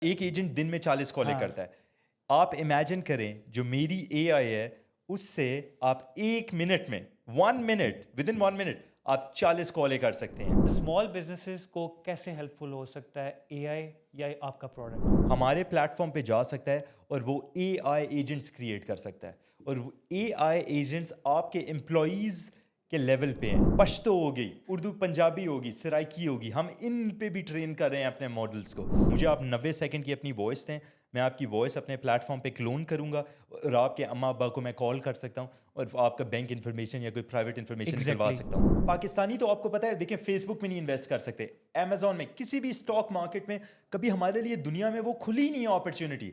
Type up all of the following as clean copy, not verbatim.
ایک ایجنٹ دن میں 40 کالیں کرتا ہے. آپ امیجن کریں جو میری اے آئی ہے اس سے آپ 1 منٹ میں 1 منٹ ود ان 1 منٹ آپ 40 کالیں کر سکتے ہیں. اسمال بزنسز کو کیسے ہیلپ فل ہو سکتا ہے اے آئی یا آپ کا پروڈکٹ؟ ہمارے پلیٹ فارم پہ جا سکتا ہے اور وہ اے آئی ایجنٹس کریٹ کر سکتا ہے, اور وہ اے آئی ایجنٹس آپ کے امپلائیز کے لیول پہ ہیں. پشتو ہوگی, اردو پنجابی ہوگی, سرائکی ہوگی, ہم ان پہ بھی ٹرین کر رہے ہیں اپنے ماڈلس کو. مجھے آپ 90 سیکنڈ کی اپنی وائس دیں, میں آپ کی وائس اپنے پلیٹ فارم پہ کلون کروں گا اور آپ کے اماں ابا کو میں کال کر سکتا ہوں اور آپ کا بینک انفارمیشن یا کوئی پرائیویٹ انفارمیشن نکلوا سکتا ہوں. پاکستانی تو آپ کو پتہ ہے, دیکھیں فیس بک میں نہیں انویسٹ کر سکتے, امیزون میں, کسی بھی اسٹاک مارکیٹ میں کبھی ہمارے لیے دنیا میں وہ کھلی نہیں ہے اپرچونیٹی.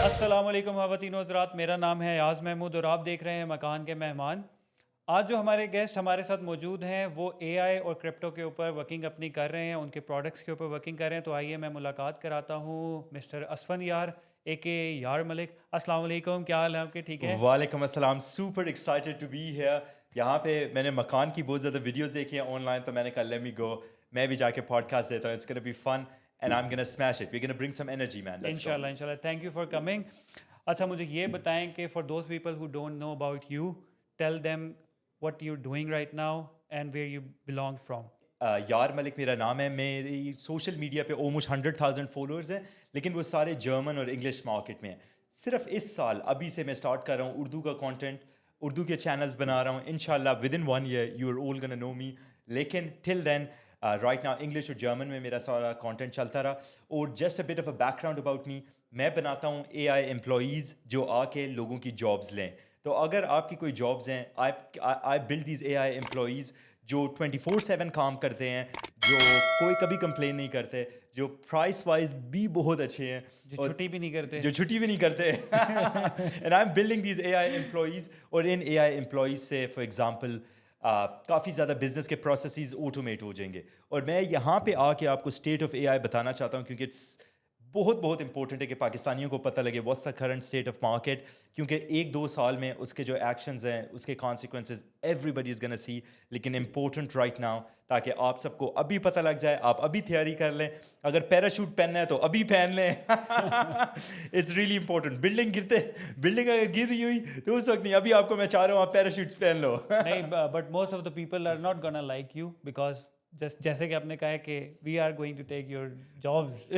السلام علیکم خواتین و حضرات, میرا نام ہے ایاز محمود اور آپ دیکھ رہے ہیں مکان کے مہمان. آج جو ہمارے گیسٹ ہمارے ساتھ موجود ہیں وہ اے آئی اور کرپٹو کے اوپر ورکنگ اپنی کر رہے ہیں, ان کے پروڈکٹس کے اوپر ورکنگ کر رہے ہیں. تو آئیے میں ملاقات کراتا ہوں مسٹر اسفن یار اے کے یار ملک. السلام علیکم, کیا حال ہے آپ کے؟ ٹھیک ہے. وعلیکم السلام, super excited to be here. یہاں پہ میں نے مکان کی بہت زیادہ ویڈیوز دیکھی ہیں آن لائن, تو میں نے کہا لیٹ می گو, میں بھی جا کے پوڈ کاسٹ دیتا ہوں. It's gonna be fun and I'm gonna smash it. We gonna bring some energy man. انشاءاللہ انشاءاللہ. Thank you for coming. اچھا مجھے یہ بتائیں کہ for those people who don't know about you, tell them what you're doing right now and where you belong from. یار ملک میرا نام ہے. میری سوشل میڈیا پہ almost 100,000 فالوورز ہیں, لیکن وہ سارے جرمن اور انگلش مارکیٹ میں ہیں. صرف اس سال ابھی سے میں اسٹارٹ کر رہا ہوں اردو کا کانٹینٹ, اردو کے چینلز بنا رہا ہوں. انشاءاللہ with in 1 year you are all gonna know me. لیکن ٹل دین رائٹ ناؤ انگلش اور جرمن میں میرا سارا کانٹینٹ چلتا رہا. اور just a but of a back ground about me, میں بناتا ہوں اے آئی امپلائیز جو آ کے لوگوں کی جابز لیں. تو اگر آپ کی کوئی جابز ہیں, آئی بلڈ دیز اے آئی امپلائیز جو 24/7 کام کرتے ہیں, جو کوئی کبھی کمپلین نہیں کرتے, جو پرائس وائز بھی بہت اچھے ہیں, جو چھٹی بھی نہیں کرتے, جو چھٹی بھی نہیں کرتے. And I am building these AI I employees. اور ان اے آئی امپلائیز سے فار ایگزامپل کافی زیادہ بزنس کے پروسیسز آٹومیٹ ہو جائیں گے. اور میں یہاں پہ آ کے آپ کو اسٹیٹ آف اے آئی بتانا چاہتا ہوں, کیونکہ اٹس بہت امپورٹنٹ ہے کہ پاکستانیوں کو پتہ لگے what's the current state of market. کیونکہ 1-2 سال میں اس کے جو ایکشنز ہیں, اس کے کانسیکوینسز ایوری بڈی از گنا سی. لیکن امپورٹنٹ رائٹ ناؤ تاکہ آپ سب کو ابھی پتہ لگ جائے, آپ ابھی تیاری کر لیں. اگر پیراشوٹ پہننا ہے تو ابھی پہن لیں. It's really important. بلڈنگ اگر گر رہی ہوئی تو اس وقت نہیں, ابھی آپ کو میں چاہ رہا ہوں آپ پیراشوٹ پہن لو. نہیں, but most of the people are not gonna like you because جیسے کہ آپ نے کہا ہے کہ we are going to take your jobs.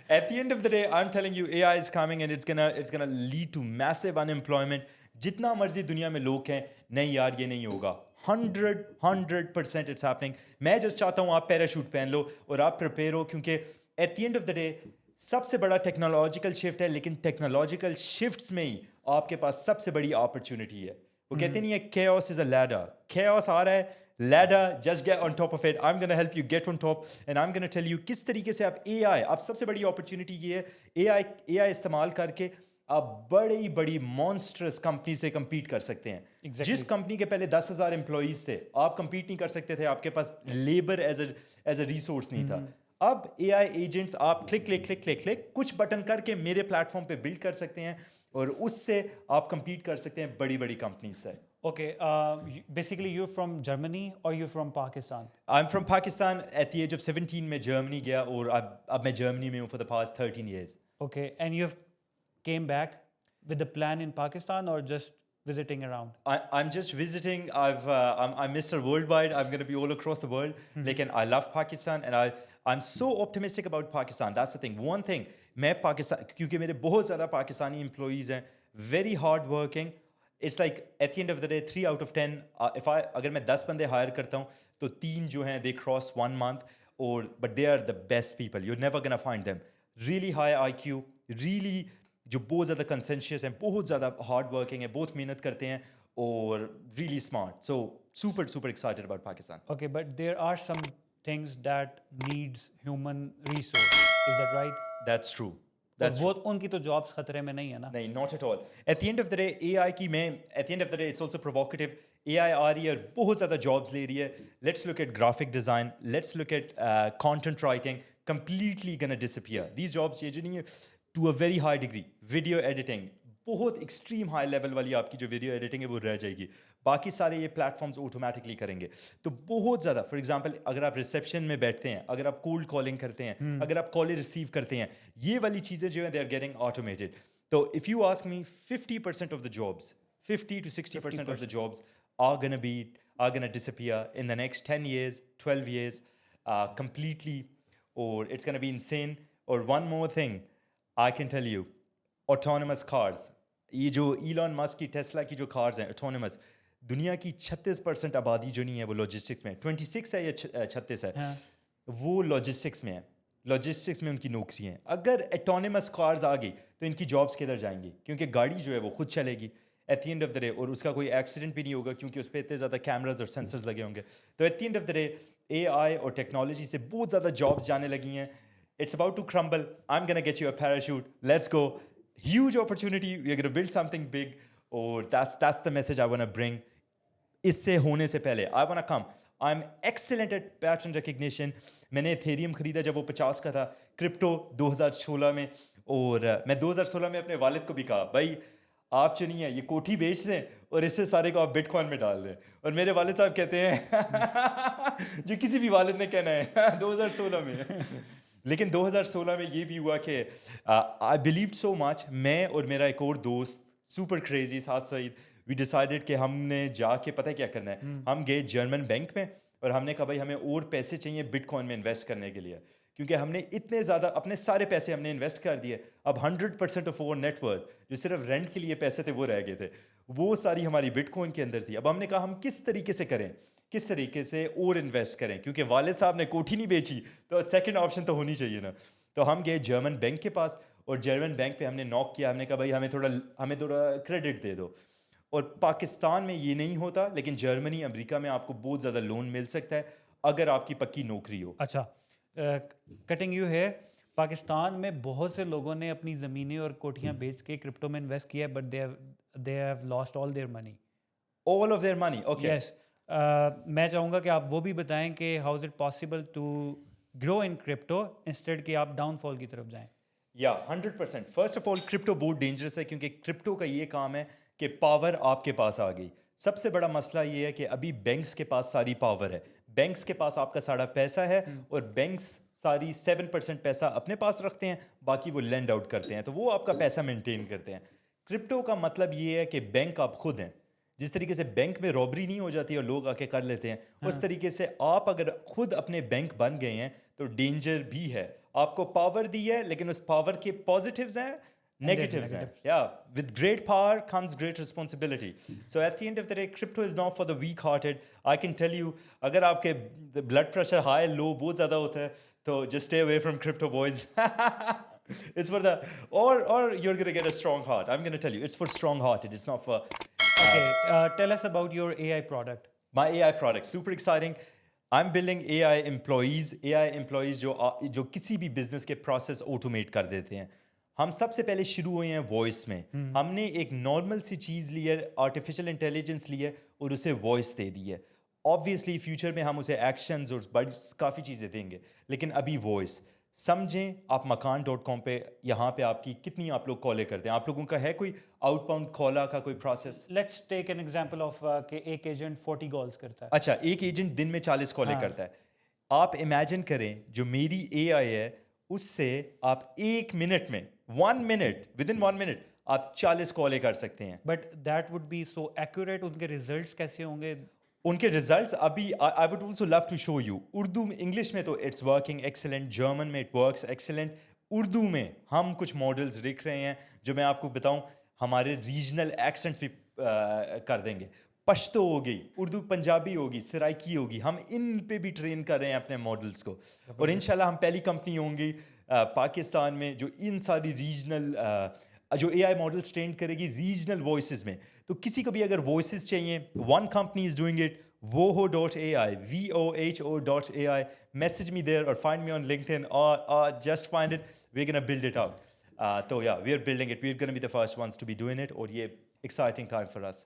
At the end of the day, I'm telling you, AI is coming and it's gonna lead to massive unemployment. جتنا مرضی دنیا میں لوگ ہیں, نہیں یار یہ نہیں ہوگا. 100% it's happening. میں جسٹ چاہتا ہوں آپ پیراشوٹ پہن لو اور آپ پریپیئر ہو, کیونکہ at the end of the day سب سے بڑا ٹیکنالوجیکل شفٹ ہے, لیکن ٹیکنالوجیکل شفٹس میں ہی آپ کے پاس سب سے بڑی اپرچونیٹی ہے. وہ کہتے نہیں ہے chaos is a ladder. chaos آ رہا ہے, ladder, just get on top of it. I'm going to help you get on top and I'm going to tell you کس طریقے سے آپ اے آئی, آپ سب سے بڑی اپرچونیٹی یہ ہے اے آئی استعمال کر کے آپ بڑی مانسٹرس کمپنی سے کمپیٹ کر سکتے ہیں. جس کمپنی کے پہلے 10,000 امپلائیز تھے, آپ کمپیٹ نہیں کر سکتے تھے, آپ کے پاس لیبر ایز اے ریسورس نہیں تھا. اب اے آئی ایجنٹس آپ کلک کچھ بٹن کر کے میرے پلیٹ فارم پہ بلڈ کر سکتے ہیں, اور اس سے آپ کمپیٹ کر سکتے ہیں بڑی کمپنیز سے. Okay, basically you're from Germany or you're from Pakistan? I'm from Pakistan. At the age of 17 میں جرمنی گیا, اور اب میں جرمنی میں ہوں for the past 13 years. Okay, and you've came back with the plan in Pakistan or just visiting around? I'm just visiting. I'm Mr. Worldwide. I'm going to be all across the world. Lekin I love Pakistan and I'm so optimistic about Pakistan. That's the thing. One thing, میں پاکستان, کیونکہ میرے بہت زیادہ Pakistani employees ہیں, very hard working. It's like at the end of the day 3 out of 10 اگر میں 10 بندے higher کرتا ہوں تو 3 جو ہیں they cross 1 month, اور but they are the best people. You're never gonna find them. Really high IQ, really جو بہت زیادہ کنسنشیس ہیں, بہت زیادہ ہارڈ ورکنگ ہیں, بہت محنت کرتے ہیں, اور really smart. So super excited about Pakistan. Okay, but there are some things that needs human resource. Is that right? That's true. وہ ان کی تو جابس خطرے میں نہیں ہے نا. نہیں, not at all. At the end of the day اے آئی کی میں at the end of the day it's also provocative. اے آئی آ رہی ہے اور بہت زیادہ جابس لے رہی ہے. Let's look at graphic design, let's look at content writing, completely gonna disappear. These jobs یہ جو نہیں ہے to a very high degree, video editing, بہت ایکسٹریم ہائی لیول والی آپ کی جو ویڈیو ایڈیٹنگ ہے وہ رہ جائے گی. باقی سارے یہ پلیٹ فارمز آٹومیٹکلی کریں گے. تو بہت زیادہ فار ایگزامپل اگر آپ ریسیپشن میں بیٹھتے ہیں, اگر آپ کولڈ کالنگ کرتے ہیں, اگر آپ کالیں ریسیو کرتے ہیں, یہ والی چیزیں جو ہیں دے آر گیٹنگ آٹومیٹڈ. تو if you ask me 50% of the jobs 50 to 60% of the jobs are gonna disappear in the next 10 years, 12 years, completely, or it's gonna be insane. Or one more thing, I can tell you, autonomous cars. یہ جو ایلان مسک کی Tesla کی جو cars ہیں autonomous, دنیا کی 36% آبادی جو نہیں ہے وہ لاجسٹکس میں, 26 ہے یا 36 ہے, وہ لاجسٹکس میں ہے. لاجسٹکس میں ان کی نوکری ہیں. اگر autonomous cars آ گئی تو ان کی جابس کدھر جائیں گی, کیونکہ گاڑی جو ہے وہ خود چلے گی at the end of the day, اور اس کا کوئی ایکسیڈنٹ بھی نہیں ہوگا کیونکہ اس پہ اتنے زیادہ کیمراز اور سینسرز لگے ہوں گے. تو at the end of the day A I اور ٹیکنالوجی سے بہت زیادہ جابس جانے لگی ہیں. It's about to crumble. I'm gonna get you a parachute, let's go, huge opportunity, we are gonna build something big, اور that's the message I wanna bring. اس سے ہونے سے پہلے I wanna come. I'm excellent at pattern recognition. میں نے Ethereum خریدا جب وہ 50 کا تھا, کرپٹو 2016 میں, اور میں 2016 میں اپنے والد کو بھی کہا بھائی آپ چنیے یہ کوٹھی بیچ دیں اور اس سے سارے کو آپ بٹ کوائن میں ڈال دیں. اور میرے والد صاحب کہتے ہیں جو کسی بھی والد نے کہنا ہے 2016 میں. لیکن 2016 میں یہ بھی ہوا کہ آئی بلیوڈ سو مچ, میں اور میرا ایک اور دوست سپر کریزی ساتھ سعید, وی ڈیسائیڈڈ کہ ہم نے جا کے پتہ کیا کرنا ہے. ہم گئے جرمن بینک میں اور ہم نے کہا بھائی ہمیں اور پیسے چاہیے بٹ کوائن میں انویسٹ کرنے کے لیے, کیونکہ ہم نے اتنے زیادہ اپنے سارے پیسے ہم نے انویسٹ کر دیے. اب 100% آف اوور نیٹ ورتھ جو صرف رینٹ کے لیے پیسے تھے وہ رہ گئے تھے, وہ ساری ہماری بٹ کوائن کے اندر تھی. اب ہم نے کہا ہم کس طریقے سے کریں, کس طریقے سے اور انویسٹ کریں, کیونکہ والد صاحب نے کوٹھی نہیں بیچی تو سیکنڈ آپشن تو ہونی چاہیے نا. تو ہم گئے جرمن بینک کے پاس, اور جرمن بینک پہ ہم نے ناک کیا. ہم نے کہا بھائی ہمیں تھوڑا کریڈٹ دے دو. اور پاکستان میں یہ نہیں ہوتا, لیکن جرمنی امریکہ میں آپ کو بہت زیادہ لون مل سکتا ہے اگر آپ کی پکی نوکری ہو. اچھا, کٹنگ یو ہے, پاکستان میں بہت سے لوگوں نے اپنی زمینیں اور کوٹھیاں بیچ کے کرپٹو میں انویسٹ کیا ہے, but they have lost all their money. All of their money. Okay, yes, میں چاہوں گا کہ آپ وہ بھی بتائیں کہ how is it possible to grow in crypto instead کہ آپ ڈاؤن فال کی طرف جائیں. یا 100%. فرسٹ آف آل کرپٹو بہت ڈینجرس ہے, کیونکہ کرپٹو کا یہ کام ہے کہ پاور آپ کے پاس آ گئی. سب سے بڑا مسئلہ یہ ہے کہ ابھی بینکس کے پاس ساری پاور ہے, بینکس کے پاس آپ کا سارا پیسہ ہے, اور بینکس ساری 7% پیسہ اپنے پاس رکھتے ہیں, باقی وہ لینڈ آؤٹ کرتے ہیں, تو وہ آپ کا پیسہ مینٹین کرتے ہیں. کرپٹو کا مطلب یہ ہے کہ بینک آپ خود ہیں. جس طریقے سے بینک میں رابری نہیں ہو جاتی اور لوگ آ کے کر لیتے ہیں, اس طریقے سے آپ اگر خود اپنے بینک بن گئے ہیں تو ڈینجر بھی ہے. آپ کو پاور دی ہے, لیکن اس پاور کے پازیٹیوز ہیں, negatives ہیں. Yeah, with great power comes great responsibility. So at the end of the day, crypto is not for the weak hearted. I can tell you, اگر آپ کے blood pressure high low بہت زیادہ ہوتا ہے تو just stay away from crypto, boys. It's for the or you're going to get a strong heart. I'm going to tell you, it's for strong hearted, it's not for Okay, tell us about your AI product. my AI product. Super exciting. I'm building AI employees جو کسی بھی business کے process automate کر دیتے ہیں. ہم سب سے پہلے شروع ہوئے ہیں وائس میں. ہم نے ایک نارمل سی چیز لی ہے, آرٹیفیشیل انٹیلیجنس لی ہے, اور اسے وائس دے دی ہے. آبویسلی فیوچر میں ہم اسے ایکشنز اور بڑی کافی چیزیں دیں گے, لیکن ابھی وائس. سمجھیں آپ مکان.com پہ یہاں پہ آپ کی کتنی آپ لوگ کالیں کرتے ہیں, آپ لوگوں کا ہے کوئی آؤٹ باؤنڈ کالا کا کوئی process? Let's take an example of کہ ایک ایجنٹ 40 کالس کرتا ہے. اچھا, ایک ایجنٹ دن میں 40 کالیں کرتا ہے. آپ امیجن کریں جو میری اے آئی ہے اس سے آپ ایک منٹ میں 1 منٹ ود ان 1 منٹ آپ 40 کالیں کر سکتے ہیں. But that would be so accurate. ان کے ریزلٹس کیسے ہوں گے؟ ان کے ریزلٹس ابھی I would also love to show you. Urdu English میں تو اٹس ورکنگ ایکسلنٹ, جرمن میں اٹ ورکس ایکسلنٹ, اردو میں ہم کچھ ماڈلز لکھ رہے ہیں جو میں آپ کو بتاؤں ہمارے ریجنل ایکسنٹس بھی کر دیں گے. پشتو ہوگی, اردو پنجابی ہوگی, سرائکی ہوگی, ہم ان پہ بھی ٹرین کر رہے ہیں اپنے ماڈلس کو. اور انشاءاللہ ہم پہلی کمپنی ہوں گی پاکستان میں جو ان ساری ریجنل جو اے آئی ماڈلس ٹرین کرے گی ریجنل وائسز میں. تو کسی کو بھی اگر وائسز چاہیے, one company is doing it, voho.ai, voho.ai. Message me there or find me on LinkedIn or just find it. We're going to build it out. So yeah, we're building it. We're going to be the first ones to be doing it. Or yeah, exciting time for us.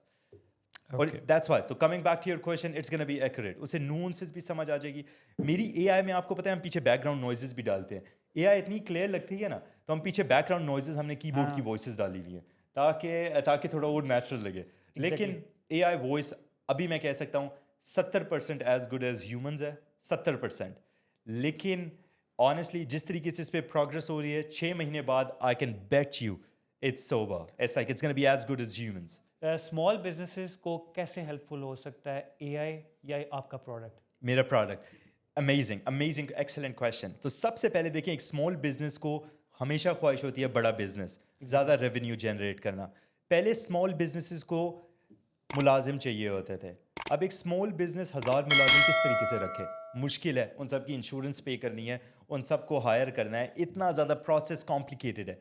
اور that's why. تو coming back to your question, it's gonna be accurate. اسے nuances بھی سمجھ آ جائے گی. میری اے آئی میں آپ کو پتہ ہے ہم پیچھے بیک گراؤنڈ نوائزز بھی ڈالتے ہیں. اے آئی اتنی کلیئر لگتی ہے نا, تو ہم پیچھے بیک گراؤنڈ نوائزز ہم نے کی بورڈ کی وائسز ڈالی ہوئی ہیں. تاکہ تھوڑا اور نیچرل لگے. لیکن اے آئی وائس ابھی میں کہہ سکتا ہوں 70% ایز گڈ ایز ہیومنز ہے, 70%. لیکن آنیسٹلی جس طریقے سے اس پہ پروگرس ہو رہی ہے 6 مہینے بعد I can bet you it's over, it's like it's gonna be as good as humans. Small businesses کو کیسے ہیلپ فل ہو سکتا ہے اے آئی یا آپ کا پروڈکٹ؟ میرا پروڈکٹ امیزنگ ایکسلنٹ کویشچن. تو سب سے پہلے دیکھیں ایک اسمال بزنس کو ہمیشہ خواہش ہوتی ہے بڑا بزنس, زیادہ ریونیو جنریٹ کرنا. پہلے اسمال بزنسز کو ملازم چاہیے ہوتے تھے. اب ایک اسمال بزنس 1000 ملازم کس طریقے سے رکھے, مشکل ہے. ان سب کی انشورنس پے کرنی ہے, ان سب کو ہائر کرنا ہے, اتنا زیادہ پروسیس کمپلیکیٹڈ ہے.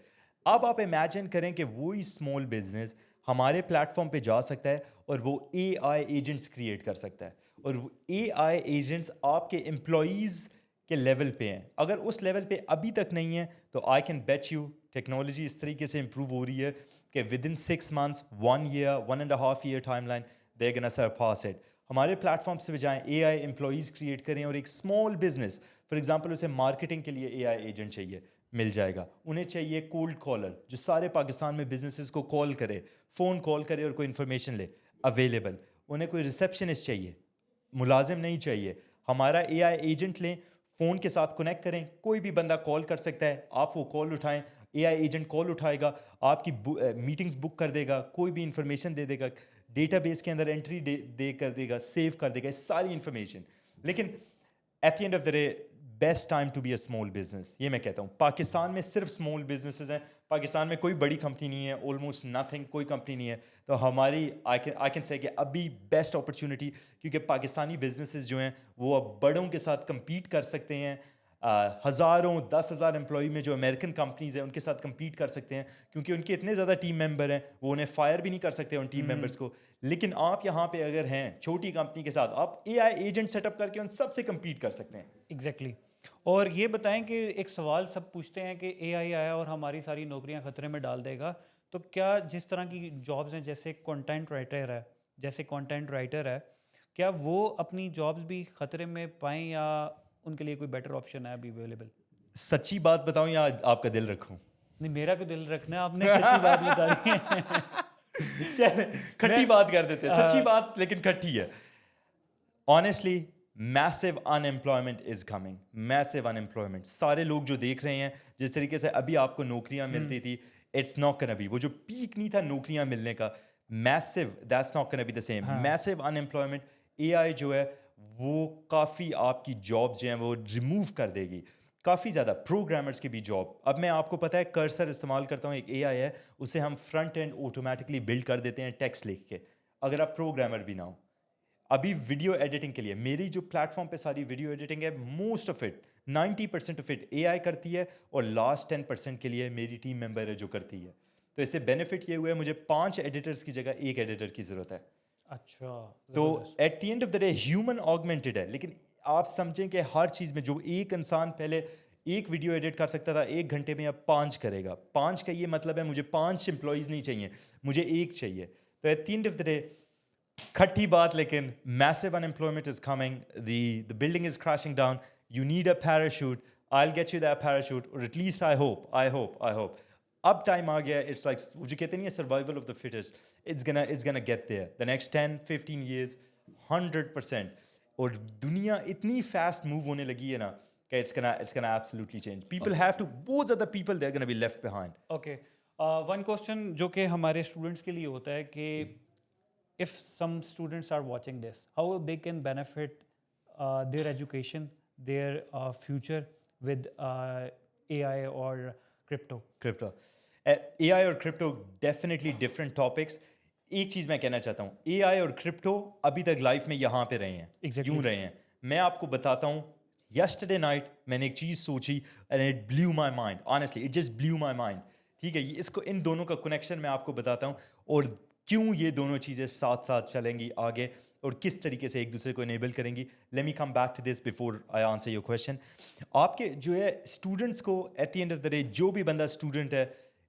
اب آپ امیجن کریں کہ وہی اسمال بزنس ہمارے پلیٹ فارم پہ جا سکتا ہے اور وہ اے آئی ایجنٹس کریٹ کر سکتا ہے, اور اے آئی ایجنٹس آپ کے امپلائیز کے لیول پہ ہیں. اگر اس لیول پہ ابھی تک نہیں ہے تو I can bet you technology اس طریقے سے امپروو ہو رہی ہے کہ within 6 months 1 year 1.5 year timeline they gonna surpass it. ہمارے پلیٹ فارم سے بجائیں اے آئی امپلائیز کریٹ کریں, اور ایک اسمال بزنس فار ایگزامپل اسے مارکیٹنگ کے لیے اے آئی ایجنٹ چاہیے, مل جائے گا. انہیں چاہیے کولڈ کالر جو سارے پاکستان میں بزنسز کو کال کرے, فون کال کرے اور کوئی انفارمیشن لے, اویلیبل. انہیں کوئی ریسیپشنسٹ چاہیے, ملازم نہیں چاہیے. ہمارا اے آئی ایجنٹ لیں, فون کے ساتھ کنیکٹ کریں, کوئی بھی بندہ کال کر سکتا ہے, آپ وہ کال اٹھائیں, اے آئی ایجنٹ کال اٹھائے گا, آپ کی میٹنگز بک کر دے گا, کوئی بھی انفارمیشن دے دے گا, ڈیٹا بیس کے اندر انٹری دے کر دے گا, سیو کر دے گا ساری انفارمیشن. لیکن at the end of the day best time to be a small business, یہ میں کہتا ہوں. پاکستان میں صرف اسمال بزنسز ہیں, پاکستان میں کوئی بڑی کمپنی نہیں ہے, آلموسٹ نتھنگ, کوئی کمپنی نہیں ہے. تو ہماری آئی کین سے کہ ابھی بیسٹ اپرچونیٹی, کیونکہ پاکستانی بزنسز جو ہیں وہ اب بڑوں کے ساتھ کمپیٹ کر سکتے ہیں. ہزاروں 10,000 امپلائی میں جو امریکن کمپنیز ہیں ان کے ساتھ کمپیٹ کر سکتے ہیں, کیونکہ ان کے اتنے زیادہ ٹیم ممبر ہیں, وہ انہیں فائر بھی نہیں کر سکتے ان ٹیم ممبرس کو. لیکن آپ یہاں پہ اگر ہیں چھوٹی کمپنی کے ساتھ, آپ اے آئی ایجنٹ سیٹ اپ کر کے ان سب سے کمپیٹ کر سکتے ہیں. ایگزیکٹلی. اور یہ بتائیں کہ ایک سوال سب پوچھتے ہیں کہ اے آئی آیا اور ہماری ساری نوکریاں خطرے میں ڈال دے گا, تو کیا جس طرح کی جابس ہیں جیسے کانٹینٹ رائٹر ہے, کیا وہ اپنی جابس بھی خطرے میں پائیں یا ان کے لیے کوئی بیٹر آپشن ہے ابھی اویلیبل؟ سچی بات بتاؤں یا آپ کا دل رکھوں؟ نہیں, میرا کو دل رکھنا ہے, آپ نے سچی بات بتائی ہے. چلے کھٹی بات کر دیتے ہیں, سچی بات لیکن کھٹی ہے. Honestly massive unemployment is coming, massive unemployment. سارے لوگ جو دیکھ رہے ہیں جس طریقے سے ابھی آپ کو نوکریاں ملتی تھی, اٹس ناٹ گونا بی, وہ جو پیک نہیں تھا نوکریاں ملنے کا, massive, that's not gonna be the same. Massive unemployment. A I جو ہے وہ کافی آپ کی جابس جو ہیں وہ ریموو کر دے گی, کافی زیادہ. پروگرامرس کی بھی جاب. اب میں آپ کو پتہ ہے کرسر استعمال کرتا ہوں, ایک اے آئی ہے, اسے ہم فرنٹ اینڈ آٹومیٹکلی بلڈ کر دیتے ہیں ٹیکسٹ لکھ کے, اگر آپ پروگرامر بھی نہ ہو. ابھی ویڈیو ایڈیٹنگ کے لیے میری جو پلیٹ فارم پہ ساری ویڈیو ایڈیٹنگ ہے, most of it 90% of it A I کرتی ہے, اور لاسٹ 10% کے لیے میری ٹیم ممبر ہے جو کرتی ہے. تو اس سے بینیفٹ یہ ہوا ہے مجھے 5 ایڈیٹرس کی جگہ 1 ایڈیٹر کی ضرورت ہے. اچھا, تو at the end of the day human augmented ہے. لیکن آپ سمجھیں کہ ہر چیز میں جو ایک انسان پہلے ایک ویڈیو ایڈٹ کر سکتا تھا 1 گھنٹے میں, اب 5 کرے گا. 5 کا یہ مطلب ہے مجھے 5 امپلائیز نہیں چاہیے, مجھے 1 چاہیے. تو at the end of the day کھٹی بات, لیکن massive unemployment is coming, the building is crashing down, you need a parachute, I'll get you that parachute, or at least I hope. اب ٹائم آ گیا, اٹس لائک وہ جو کہتے نہیں ہے survival of the fittest, it's gonna get there the next 10-15 years 100%. اور دنیا اتنی فاسٹ موو ہونے لگی ہے نا کہ it's gonna absolutely change. People have to, بہت زیادہ people they're gonna be left behind. Okay, one question جو کہ ہمارے اسٹوڈنٹس کے لیے ہوتا ہے کہ if some students are watching this, how they can benefit their education, their future with AI or crypto. A I اور کرپٹو ڈیفینیٹلی ڈفرینٹ ٹاپکس. ایک چیز میں کہنا چاہتا ہوں, اے آئی اور کرپٹو ابھی تک لائف میں یہاں پہ رہے ہیں, یوں رہے ہیں. میں آپ کو بتاتا ہوں, یسٹرڈے نائٹ میں نے ایک چیز سوچی and it blew my mind, honestly it just blue my mind. ٹھیک ہے, اس کو ان دونوں کا کنیکشن میں آپ کو بتاتا ہوں, اور کیوں یہ دونوں چیزیں ساتھ ساتھ چلیں گی آگے, اور کس طریقے سے ایک دوسرے کو انیبل کریں گی. Let me come back to this before I answer your question. آپ کے جو ہے اسٹوڈنٹس کو at the end of the day, جو بھی بندہ اسٹوڈنٹ ہے,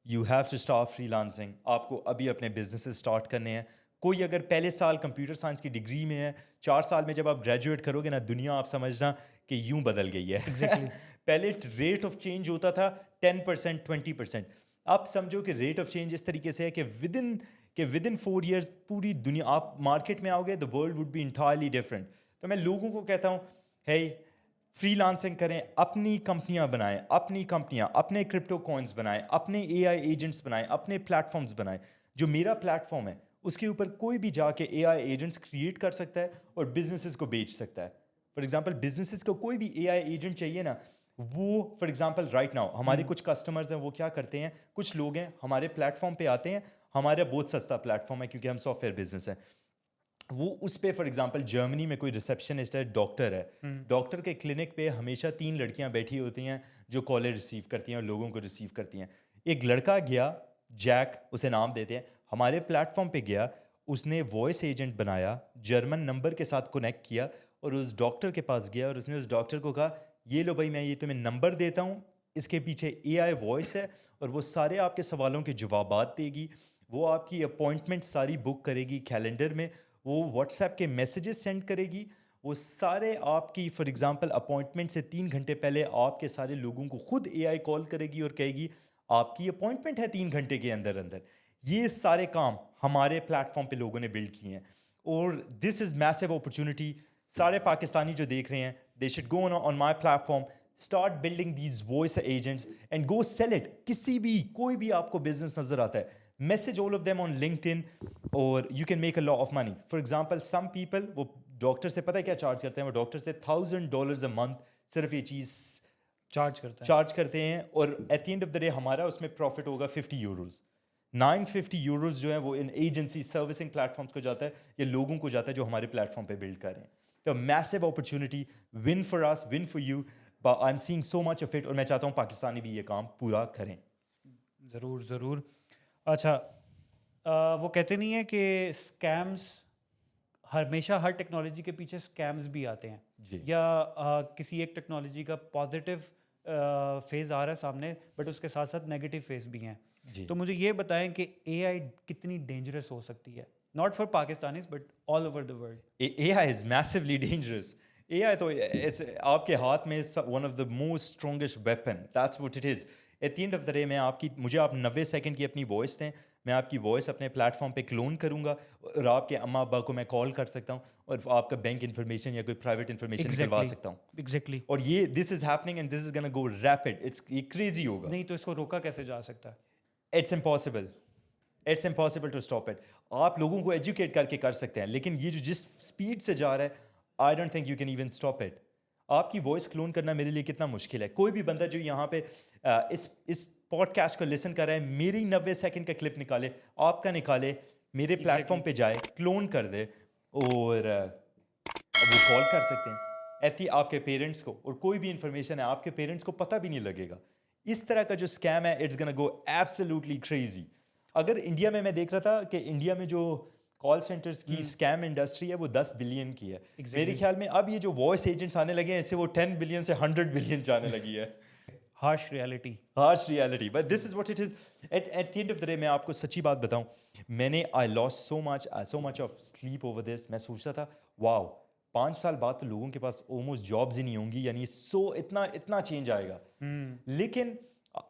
یو ہیو ٹو اسٹارٹ فری لانسنگ. آپ کو ابھی اپنے بزنس اسٹارٹ کرنے ہیں. کوئی اگر پہلے سال کمپیوٹر سائنس کی ڈگری میں ہے, 4 سال میں جب آپ گریجویٹ کرو گے نا, دنیا آپ سمجھنا کہ یوں بدل گئی ہے. پہلے ریٹ آف چینج ہوتا تھا 10% 20%. آپ سمجھو کہ ریٹ آف چینج اس طریقے سے ہے کہ ود ان 4 years پوری دنیا آپ مارکیٹ میں آؤ گے, the world would be entirely different. تو میں لوگوں کو کہتا ہوں ہے فری لانسنگ کریں, اپنی کمپنیاں بنائیں, اپنے کرپٹو کوائنس بنائیں, اپنے اے آئی ایجنٹس بنائیں, اپنے پلیٹ فارمس بنائیں. جو میرا پلیٹ فارم ہے اس کے اوپر کوئی بھی جا کے اے آئی ایجنٹس کریٹ کر سکتا ہے اور بزنسز کو بیچ سکتا ہے. فار ایگزامپل بزنسز کو کوئی بھی اے آئی ایجنٹ چاہیے نا, وہ فار ایگزامپل رائٹ ناؤ ہمارے کچھ کسٹمرز ہیں, وہ کیا کرتے ہیں, کچھ لوگ ہیں ہمارے پلیٹ فارم پہ آتے ہیں, ہمارا بہت سستا پلیٹ فارم ہے کیونکہ ہم سافٹ ویئر بزنس ہیں, وہ اس پہ فار ایگزامپل جرمنی میں کوئی ریسیپشنسٹ ہے, ڈاکٹر ہے, ڈاکٹر کے کلینک پہ ہمیشہ 3 لڑکیاں بیٹھی ہوتی ہیں جو کالر ریسیو کرتی ہیں اور لوگوں کو ریسیو کرتی ہیں. ایک لڑکا گیا, جیک اسے نام دیتے ہیں, ہمارے پلیٹ فارم پہ گیا, اس نے وائس ایجنٹ بنایا, جرمن نمبر کے ساتھ کنیکٹ کیا اور اس ڈاکٹر کے پاس گیا اور اس نے اس ڈاکٹر کو کہا یہ لو بھائی میں یہ تمہیں نمبر دیتا ہوں, اس کے پیچھے اے آئی وائس ہے اور وہ سارے آپ کے سوالوں کے جوابات دے گی, وہ آپ کی اپوائنٹمنٹ ساری بک کرے گی کیلنڈر میں, وہ واٹس ایپ کے میسیجز سینڈ کرے گی, وہ سارے آپ کی فار ایگزامپل اپوائنٹمنٹ سے 3 گھنٹے پہلے آپ کے سارے لوگوں کو خود اے آئی کال کرے گی اور کہے گی آپ کی اپوائنٹمنٹ ہے 3 گھنٹے کے اندر اندر. یہ سارے کام ہمارے پلیٹ فارم پہ لوگوں نے بلڈ کیے ہیں اور دس از میسو اپرچونیٹی. سارے پاکستانی جو دیکھ رہے ہیں they should go on my platform, start building these voice agents and go sell it. کسی بھی کوئی بھی آپ کو بزنس نظر آتا ہے, message all of them on LinkedIn اور you can make a lot of money. For example some people, وہ ڈاکٹر سے پتہ ہے کیا چارج کرتے ہیں, وہ ڈاکٹر سے $1,000 اے منتھ صرف یہ چیز چارج کرتے ہیں اور at the end of the day ہمارا اس میں پروفٹ ہوگا €50. €950 جو ہے وہ ان ایجنسی سروسنگ پلیٹ فارمس کو جاتا ہے, یا لوگوں کو جاتا ہے جو ہمارے پلیٹ فارم پہ بلڈ کر رہے ہیں. تو massive opportunity, one for us, one for you. I am saying so much of it اور میں چاہتا ہوں پاکستانی بھی یہ کام پورا کریں. ضرور. اچھا, وہ کہتے نہیں ہیں کہ اسکیمس ہمیشہ ہر ٹیکنالوجی کے پیچھے اسکیمز بھی آتے ہیں, یا کسی ایک ٹیکنالوجی کا پازیٹیو فیز آ رہا ہے سامنے بٹ اس کے ساتھ ساتھ نیگیٹو فیز بھی ہیں. تو مجھے یہ بتائیں کہ اے آئی کتنی ڈینجرس ہو سکتی ہے, not for Pakistanis but all over the world. A I is massively dangerous. A I تو آپ کے ہاتھ میں one of the most strongest weapon, that's what it is. At the end of the day مجھے آپ 90 سیکنڈ کی اپنی voice دیں, میں آپ کی وائس اپنے پلیٹ فارم پہ کلون کروں گا اور آپ کے اماں ابا کو میں کال کر سکتا ہوں اور آپ کا بینک انفارمیشن یا کوئی پرائیویٹ انفارمیشن نکلوا سکتا ہوں. ایگزیکٹلی. اور یہ this is happening and this is gonna go rapid. یہ کریزی ہوگا. نہیں تو اس کو روکا کیسے جا سکتا ہے؟ It's impossible to stop it. آپ لوگوں کو ایجوکیٹ کر کے کر سکتے ہیں, لیکن یہ جو جس اسپیڈ سے جا رہا ہے I don't think you can even stop it. آپ کی وائس کلون کرنا میرے لیے کتنا مشکل ہے. کوئی بھی بندہ جو یہاں پہ اس پوڈ کاسٹ کو لسن کر رہا ہے, میری 90 سیکنڈ کا کلپ نکالے, آپ کا نکالے, میرے پلیٹ فارم پہ جائے, کلون کر دے اور وہ کال کر سکتے ہیں ایسی آپ کے پیرنٹس کو, اور کوئی بھی انفارمیشن ہے آپ کے پیرنٹس کو پتہ بھی نہیں لگے گا. اس طرح کا جو اسکیم ہے it's gonna go absolutely crazy. اگر انڈیا میں دیکھ رہا تھا کہ انڈیا میں جو کال سینٹرز کی اسکیم انڈسٹری ہے وہ 10 بلین کی ہے. میرے خیال میں اب یہ جو وائس ایجنٹس آنے لگے ہیں اس سے وہ 10 بلین سے 100 بلین جانے لگی ہے. Harsh reality. But this is what it is. At the end of the day میں آپ کو سچی بات بتاؤں, میں نے I lost so much of sleep over this. میں سوچتا تھا واو 5 سال بعد تو لوگوں کے پاس آلموسٹ جابز ہی نہیں ہوں گی, یعنی اتنا چینج آئے گا. لیکن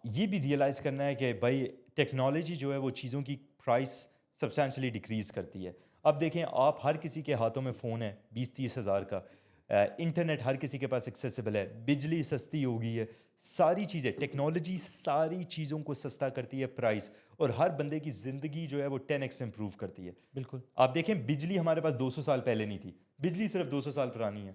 یہ بھی ریئلائز کرنا ہے کہ بھائی ٹیکنالوجی جو ہے وہ چیزوں کی پرائس سبسٹینشلی ڈکریز کرتی ہے. اب دیکھیں آپ ہر کسی کے ہاتھوں میں فون ہے 20-30 ہزار کا, انٹرنیٹ ہر کسی کے پاس ایکسیسیبل ہے, بجلی سستی ہو گئی ہے, ساری چیزیں ٹیکنالوجی ساری چیزوں کو سستا کرتی ہے پرائس, اور ہر بندے کی زندگی جو ہے وہ 10x امپروو کرتی ہے. بالکل. آپ دیکھیں بجلی ہمارے پاس 200 سال پہلے نہیں تھی, بجلی صرف 200 سال پرانی ہے.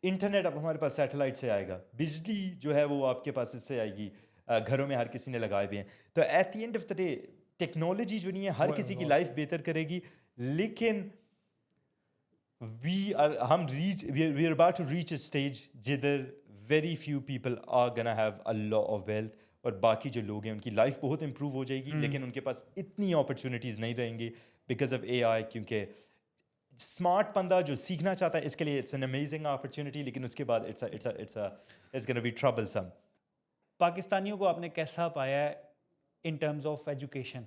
انٹرنیٹ اب ہمارے پاس سیٹلائٹ سے آئے گا, بجلی جو ہے وہ آپ کے پاس اس سے آئے گی, گھروں میں ہر کسی نے لگائے ہوئے ہیں. تو at the end of the day technology جو نہیں ہے ہر کسی کی لائف بہتر کرے گی, لیکن we are about to reach a stage جدھر very few people are gonna have a lot of wealth, اور باقی جو لوگ ہیں ان کی لائف بہت امپروو ہو جائے گی لیکن ان کے پاس اتنی اپرچونیٹیز نہیں رہیں گی بیکاز آف اے آئی. کیونکہ اسمارٹ بندہ جو سیکھنا چاہتا ہے اس کے لیے اٹس این امیزنگ اپرچونیٹی, لیکن اس کے بعد it's gonna be troublesome. پاکستانیوں کو آپ نے کیسا پایا ہے ان ٹرمز آف ایجوکیشن,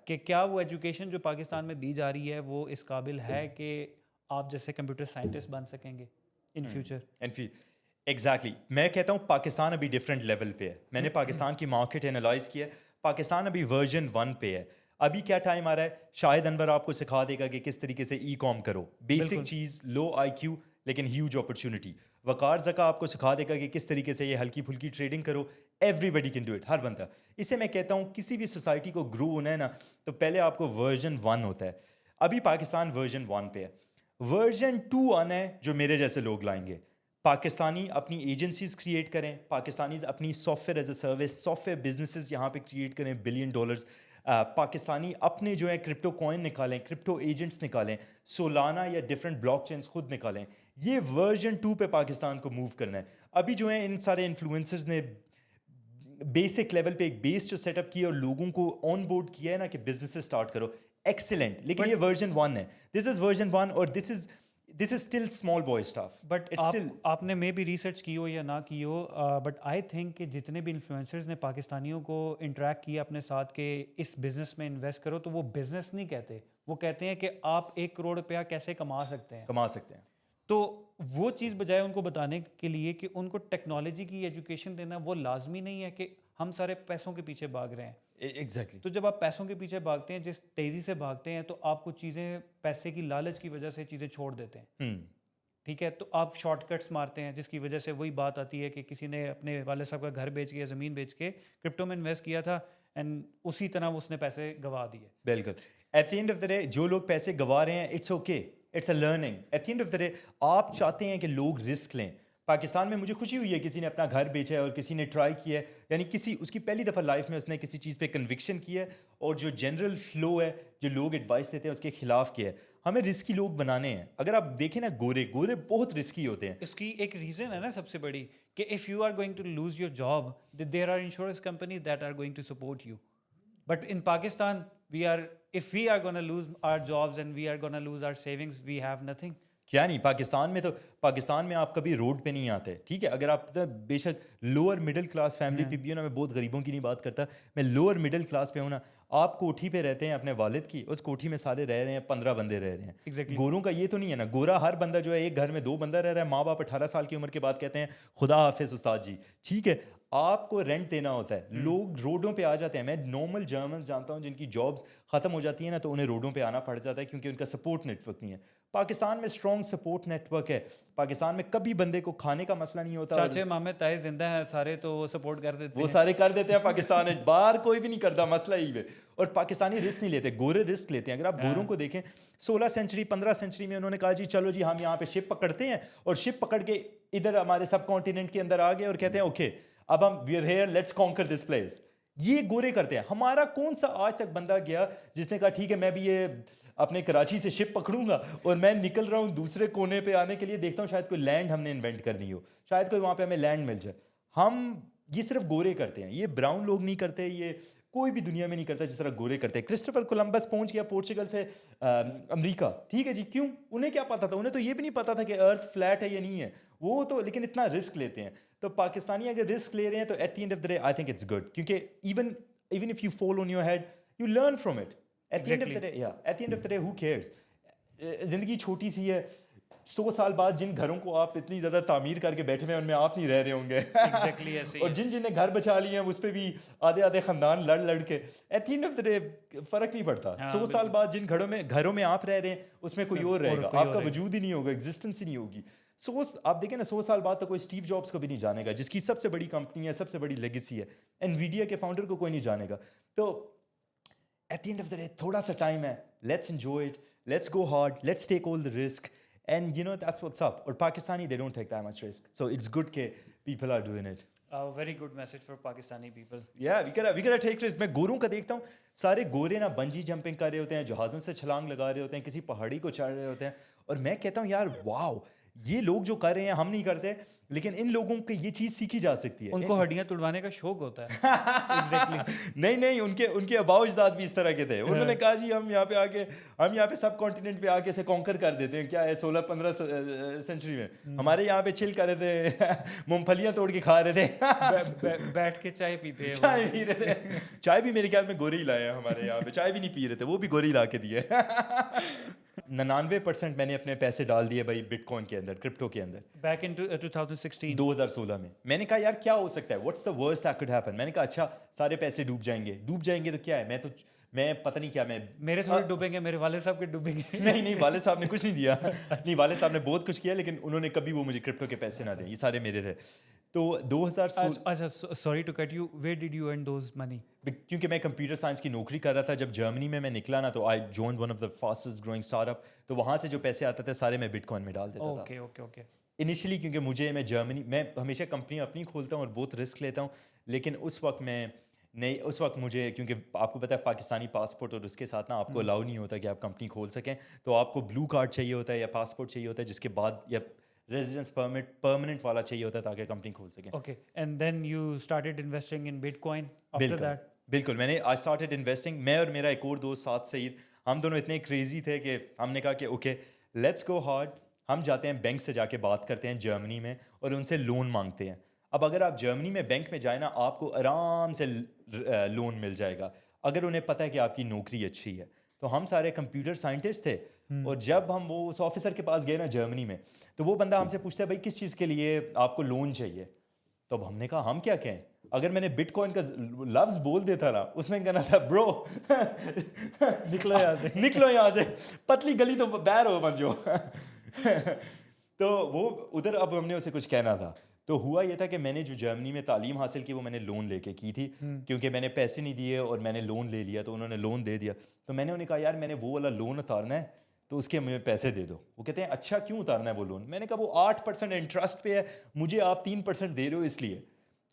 کہ کیا وہ ایجوکیشن جو پاکستان میں دی جا رہی ہے وہ اس قابل ہے کہ آپ جیسے کمپیوٹر سائنٹسٹ بن سکیں گے ان فیوچر؟ ایگزیکٹلی. میں کہتا ہوں پاکستان ابھی ڈفرینٹ لیول پہ ہے. میں نے پاکستان کی مارکیٹ انالائز کیا ہے. پاکستان ابھی ورژن 1 پہ ہے. ابھی کیا ٹائم آ رہا ہے, شاہد انور آپ کو سکھا دے گا کہ کس طریقے سے ای کام کرو, بیسک چیز, لو آئی کیو لیکن ہیوج اپرچونٹی. وقار زکا آپ کو سکھا دے گا کہ کس طریقے سے یہ ہلکی پھلکی ٹریڈنگ کرو. Everybody can do it, ہر بندہ. اسے میں کہتا ہوں کسی بھی سوسائٹی کو گرو ہونا ہے نا, تو پہلے آپ کو ورژن 1 ہوتا ہے. ابھی پاکستان ورژن 1 پہ ہے, ورژن 2 آنا ہے جو میرے جیسے لوگ لائیں گے. پاکستانی اپنی ایجنسیز کریٹ کریں, پاکستانیز اپنی soft where as a service, soft where businesses یہاں پہ کریٹ کریں $1 بلین. پاکستانی اپنے جو ہے کرپٹو کوائن نکالیں, کرپٹو ایجنٹس نکالیں, سولانا یا ڈفرینٹ بلاک چینس خود نکالیں. یہ ورژن 2 پہ پاکستان کو موو کرنا ہے. ابھی جو ہے ان سارے انفلوئنسرز نے بیسک لیول پہ ایک بیس جو سیٹ اپ کی اور لوگوں کو آن بورڈ کیا ہے نا کہ بزنس اسٹارٹ کرو, ایکسیلنٹ. لیکن یہ ورژن 1 ہے, دس از ورژن 1 اور this is still small boy stuff. But آپ نے مے بھی ریسرچ کی ہو یا نہ کی ہو, بٹ آئی تھنک کہ جتنے بھی انفلوئنسرز نے پاکستانیوں کو انٹریکٹ کیا اپنے ساتھ کہ اس بزنس میں انویسٹ کرو, تو وہ بزنس نہیں کہتے, وہ کہتے ہیں کہ آپ 1 کروڑ روپیہ کیسے کما سکتے ہیں. تو وہ چیز بجائے ان کو بتانے کے لیے کہ ان کو ٹیکنالوجی کی ایجوکیشن دینا, وہ لازمی نہیں ہے کہ ہم سارے پیسوں کے پیچھے بھاگ رہے ہیں. ایگزیکٹلی. تو جب آپ پیسوں کے پیچھے بھاگتے ہیں, جس تیزی سے بھاگتے ہیں, تو آپ کچھ چیزیں پیسے کی لالچ کی وجہ سے چیزیں چھوڑ دیتے ہیں. ٹھیک ہے, تو آپ شارٹ کٹس مارتے ہیں, جس کی وجہ سے وہی بات آتی ہے کہ کسی نے اپنے والد صاحب کا گھر بیچ کے یا زمین بیچ کے کرپٹو میں انویسٹ کیا تھا, اینڈ اسی طرح اس نے پیسے گوا دیے. بالکل. At the end of the day جو لوگ پیسے گوا رہے ہیں, it's okay, it's a learning. At the end of the day آپ چاہتے ہیں کہ لوگ رسک لیں. پاکستان میں مجھے خوشی ہوئی ہے کسی نے اپنا گھر بیچا ہے اور کسی نے ٹرائی کیا ہے, یعنی کسی اس کی پہلی دفعہ لائف میں اس نے کسی چیز پہ کنوکشن کیا ہے, اور جو جنرل فلو ہے, جو لوگ ایڈوائس دیتے ہیں اس کے خلاف کیا ہے. ہمیں رسکی لوگ بنانے ہیں. اگر آپ دیکھیں نا, گورے بہت رسکی ہوتے ہیں. اس کی ایک ریزن ہے نا سب سے بڑی, کہ if you are going to lose your job, there are insurance companies that are going to support you. But in Pakistan if we are going to lose our jobs and we are going to lose our savings, we have nothing. کیا نہیں, پاکستان میں آپ کبھی road پہ نہیں آتے. ٹھیک ہے, اگر آپ بے شک لوور مڈل کلاس فیملی پہ بھی ہو نا, میں بہت غریبوں کی نہیں بات کرتا, میں لوور مڈل کلاس پہ ہوں نا, آپ کوٹھی پہ رہتے ہیں اپنے والد کی, اس کوٹھی میں سارے رہ رہے ہیں, 15 بندے رہ رہے ہیں. گوروں کا یہ تو نہیں ہے نا, گورا ہر بندہ جو ہے ایک گھر میں 2 بندہ رہ رہا ہے, ماں باپ 18 سال کی عمر کے بعد کہتے ہیں خدا حافظ استاد جی. ٹھیک ہے, آپ کو رینٹ دینا ہوتا ہے, لوگ روڈوں پہ آ جاتے ہیں. میں نارمل جرمنز جانتا ہوں جن کی جابس ختم ہو جاتی ہیں نا, تو انہیں روڈوں پہ آنا پڑ جاتا ہے کیونکہ ان کا سپورٹ نیٹ ورک نہیں ہے. پاکستان میں اسٹرانگ سپورٹ نیٹ ورک ہے. پاکستان میں کبھی بندے کو کھانے کا مسئلہ نہیں ہوتا. چاچے مامے تائے زندہ ہیں سارے, تو وہ سپورٹ کر دیتے ہیں, وہ سارے کر دیتے ہیں. پاکستان میں باہر کوئی بھی نہیں کرتا, مسئلہ ہی ہے. اور پاکستانی رسک نہیں لیتے, گورے رسک لیتے ہیں. اگر آپ گوروں کو دیکھیں 16 سینچری 15 سینچری میں انہوں نے کہا جی چلو جی ہم یہاں پہ شپ پکڑتے ہیں, اور شپ پکڑ کے ادھر ہمارے سب کانٹیننٹ کے اندر آ گئے اور کہتے ہیں اوکے اب ہم we are here, let's conquer this place. یہ گورے کرتے ہیں. ہمارا کون سا آج تک بندہ گیا جس نے کہا ٹھیک ہے میں بھی یہ اپنے کراچی سے شپ پکڑوں گا اور میں نکل رہا ہوں دوسرے کونے پہ آنے کے لیے, دیکھتا ہوں شاید کوئی لینڈ ہم نے انوینٹ کرنی ہو, شاید کوئی وہاں پہ ہمیں لینڈ مل جائے. ہم یہ صرف گورے کرتے ہیں, یہ براؤن لوگ نہیں کرتے, یہ کوئی بھی دنیا میں نہیں کرتا جس طرح گورے کرتے ہیں. کرسٹوفر کولمبس پہنچ گیا پورچگل سے امریکہ, ٹھیک ہے جی, کیوں؟ انہیں کیا پتا تھا؟ انہیں تو یہ بھی نہیں پتا تھا کہ ارتھ فلیٹ ہے یا نہیں ہے, وہ تو لیکن اتنا رسک لیتے ہیں. تو پاکستانی اگر رسک لے رہے ہیں تو at the end of the day I think it's good, کیونکہ even if you fall on your head, you learn from it. At the end of the day, at the end of the day, who cares? زندگی چھوٹی سی ہے. 100 سال بعد جن گھروں کو آپ اتنی زیادہ تعمیر کر کے بیٹھے ہوئے ہیں ان میں آپ نہیں رہ رہے ہوں گے. اور جن نے گھر بچا لیے ہیں اس پہ بھی آدھے خاندان لڑ کے, at the end of the day فرق نہیں پڑتا. 100 سال بعد جن گھروں میں آپ رہ رہے ہیں اس میں کوئی اور رہے گا, آپ کا وجود ہی نہیں ہوگا, ایگزسٹنس ہی نہیں ہوگی. آپ دیکھیں نا 100 سال بعد تو کوئی اسٹیو جابس کو بھی نہیں جانے گا, جس کی سب سے بڑی کمپنی ہے, سب سے بڑی لیگیسی ہے. انویڈیا کے فاؤنڈر کو کوئی نہیں جانے گا. تو at the end of the day تھوڑا سا ٹائم ہے, let's enjoy it, let's go hard, let's take all the risk, and you know that's what's up. اور Pakistani they don't take that much risk, so it's good کہ people are doing it. Very good message for Pakistani people. We gotta take risk. میں گوروں کا دیکھتا ہوں, سارے گورے نا بنجی جمپنگ کر رہے ہوتے ہیں, جہازوں سے چھلانگ لگا رہے ہوتے ہیں, کسی پہاڑی کو چڑھ رہے ہوتے ہیں, اور میں کہتا ہوں یار واو, یہ لوگ جو کر رہے ہیں ہم نہیں کرتے, لیکن ان لوگوں کو یہ چیز سیکھی جا سکتی ہے. ان کو ہڈیاں توڑوانے کا شوق ہوتا ہے. نہیں, ان کے اباؤ اجداد بھی اس طرح کے تھے. انہوں نے کہا جی ہم یہاں پہ سب کانٹیننٹ پہ آ کے اسے کانکر کر دیتے ہیں. کیا ہے 16-15 سینچری میں ہمارے یہاں پہ چل کر رہے تھے, مونگ پھلیاں توڑ کے کھا رہے تھے, بیٹھ کے چائے پیتے ہیں, چائے پی رہے تھے. چائے بھی میرے خیال میں گورے ہی لائے ہیں ہمارے یہاں پہ, چائے بھی نہیں پی رہے تھے, وہ بھی گورے ہی لا کے دیے. 99% میں نے اپنے پیسے ڈال دیے بھائی بٹ کوائن کے اندر, کرپٹو کے اندر. Back in 2016. 2016 میں میں نے کہا یار کیا ہو سکتا ہے, what's the worst that could happen. میں نے کہا اچھا سارے پیسے ڈوب جائیں گے تو کیا ہے, میں پتہ نہیں کیا, میں میرے تھوڑے ڈوبیں گے, میرے والد صاحب کے ڈوبیں گے. نہیں والد صاحب نے کچھ نہیں دیا. نہیں, والد صاحب نے بہت کچھ کیا, لیکن انہوں نے کبھی وہ مجھے کرپٹو کے پیسے نہ دیں, یہ سارے میرے تھے. تو 2016. اچھا, sorry to cut you, where did you earn those money? کیونکہ میں کمپیوٹر سائنس کی نوکری کر رہا تھا. جب جرمنی میں نکلا نا, تو I join one of the fastest growing start up. تو وہاں سے جو پیسے آتے تھے سارے میں بٹ کوائن میں ڈال دیتا تھا. Okay okay okay. انیشلی کیونکہ میں ہمیشہ کمپنی اپنی کھولتا ہوں اور بہت رسک لیتا ہوں, لیکن اس وقت مجھے کیونکہ آپ کو پتہ ہے پاکستانی پاسپورٹ اور اس کے ساتھ نا آپ کو الاؤ نہیں ہوتا کہ آپ کمپنی کھول سکیں. تو آپ کو بلو کارڈ چاہیے ہوتا ہے یا پاسپورٹ چاہیے ہوتا ہے, جس کے بعد یا ریزیڈنس پرماننٹ والا چاہیے ہوتا ہے تاکہ کمپنی کھول سکیں. Okay, and then you started investing in bitcoin after that? بالکل, میں نے آئی اسٹارٹیڈ انویسٹنگ. میں اور میرا ایک اور دوست ساتھ سعید, ہم دونوں اتنے کریزی تھے کہ ہم نے کہا کہ اوکے لیٹس گو ہارڈ. ہم جاتے ہیں بینک سے جا کے بات کرتے ہیں جرمنی میں اور ان سے لون مانگتے ہیں. اب اگر آپ جرمنی میں بینک میں جائیں نا, آپ کو آرام سے لون مل جائے گا اگر انہیں پتہ ہے کہ آپ کی نوکری اچھی ہے. تو ہم سارے کمپیوٹر سائنٹسٹ تھے, اور جب ہم وہ اس آفیسر کے پاس گئے نا جرمنی میں, تو وہ بندہ ہم سے پوچھتا ہے بھائی کس چیز کے لیے آپ کو لون چاہیے. تو اب ہم نے کہا ہم کیا کہیں, اگر میں نے بٹ کوائن کا لفظ بول دیتا نا, اس نے کہنا تھا برو نکلو یہاں سے, پتلی گلی تو بیر ہو بن جو. تو وہ ادھر اب ہم نے اسے کچھ کہنا تھا. تو ہوا یہ تھا کہ میں نے جو جرمنی میں تعلیم حاصل کی وہ میں نے لون لے کے کی تھی, کیونکہ میں نے پیسے نہیں دیے اور میں نے لون لے لیا, تو انہوں نے لون دے دیا. تو میں نے انہیں کہا یار میں نے وہ والا لون اتارنا ہے تو اس کے مجھے پیسے دے دو. وہ کہتے ہیں اچھا کیوں اتارنا ہے وہ لون؟ میں نے کہا وہ 8% انٹرسٹ پہ ہے, مجھے آپ 3% دے رہے ہو اس لیے.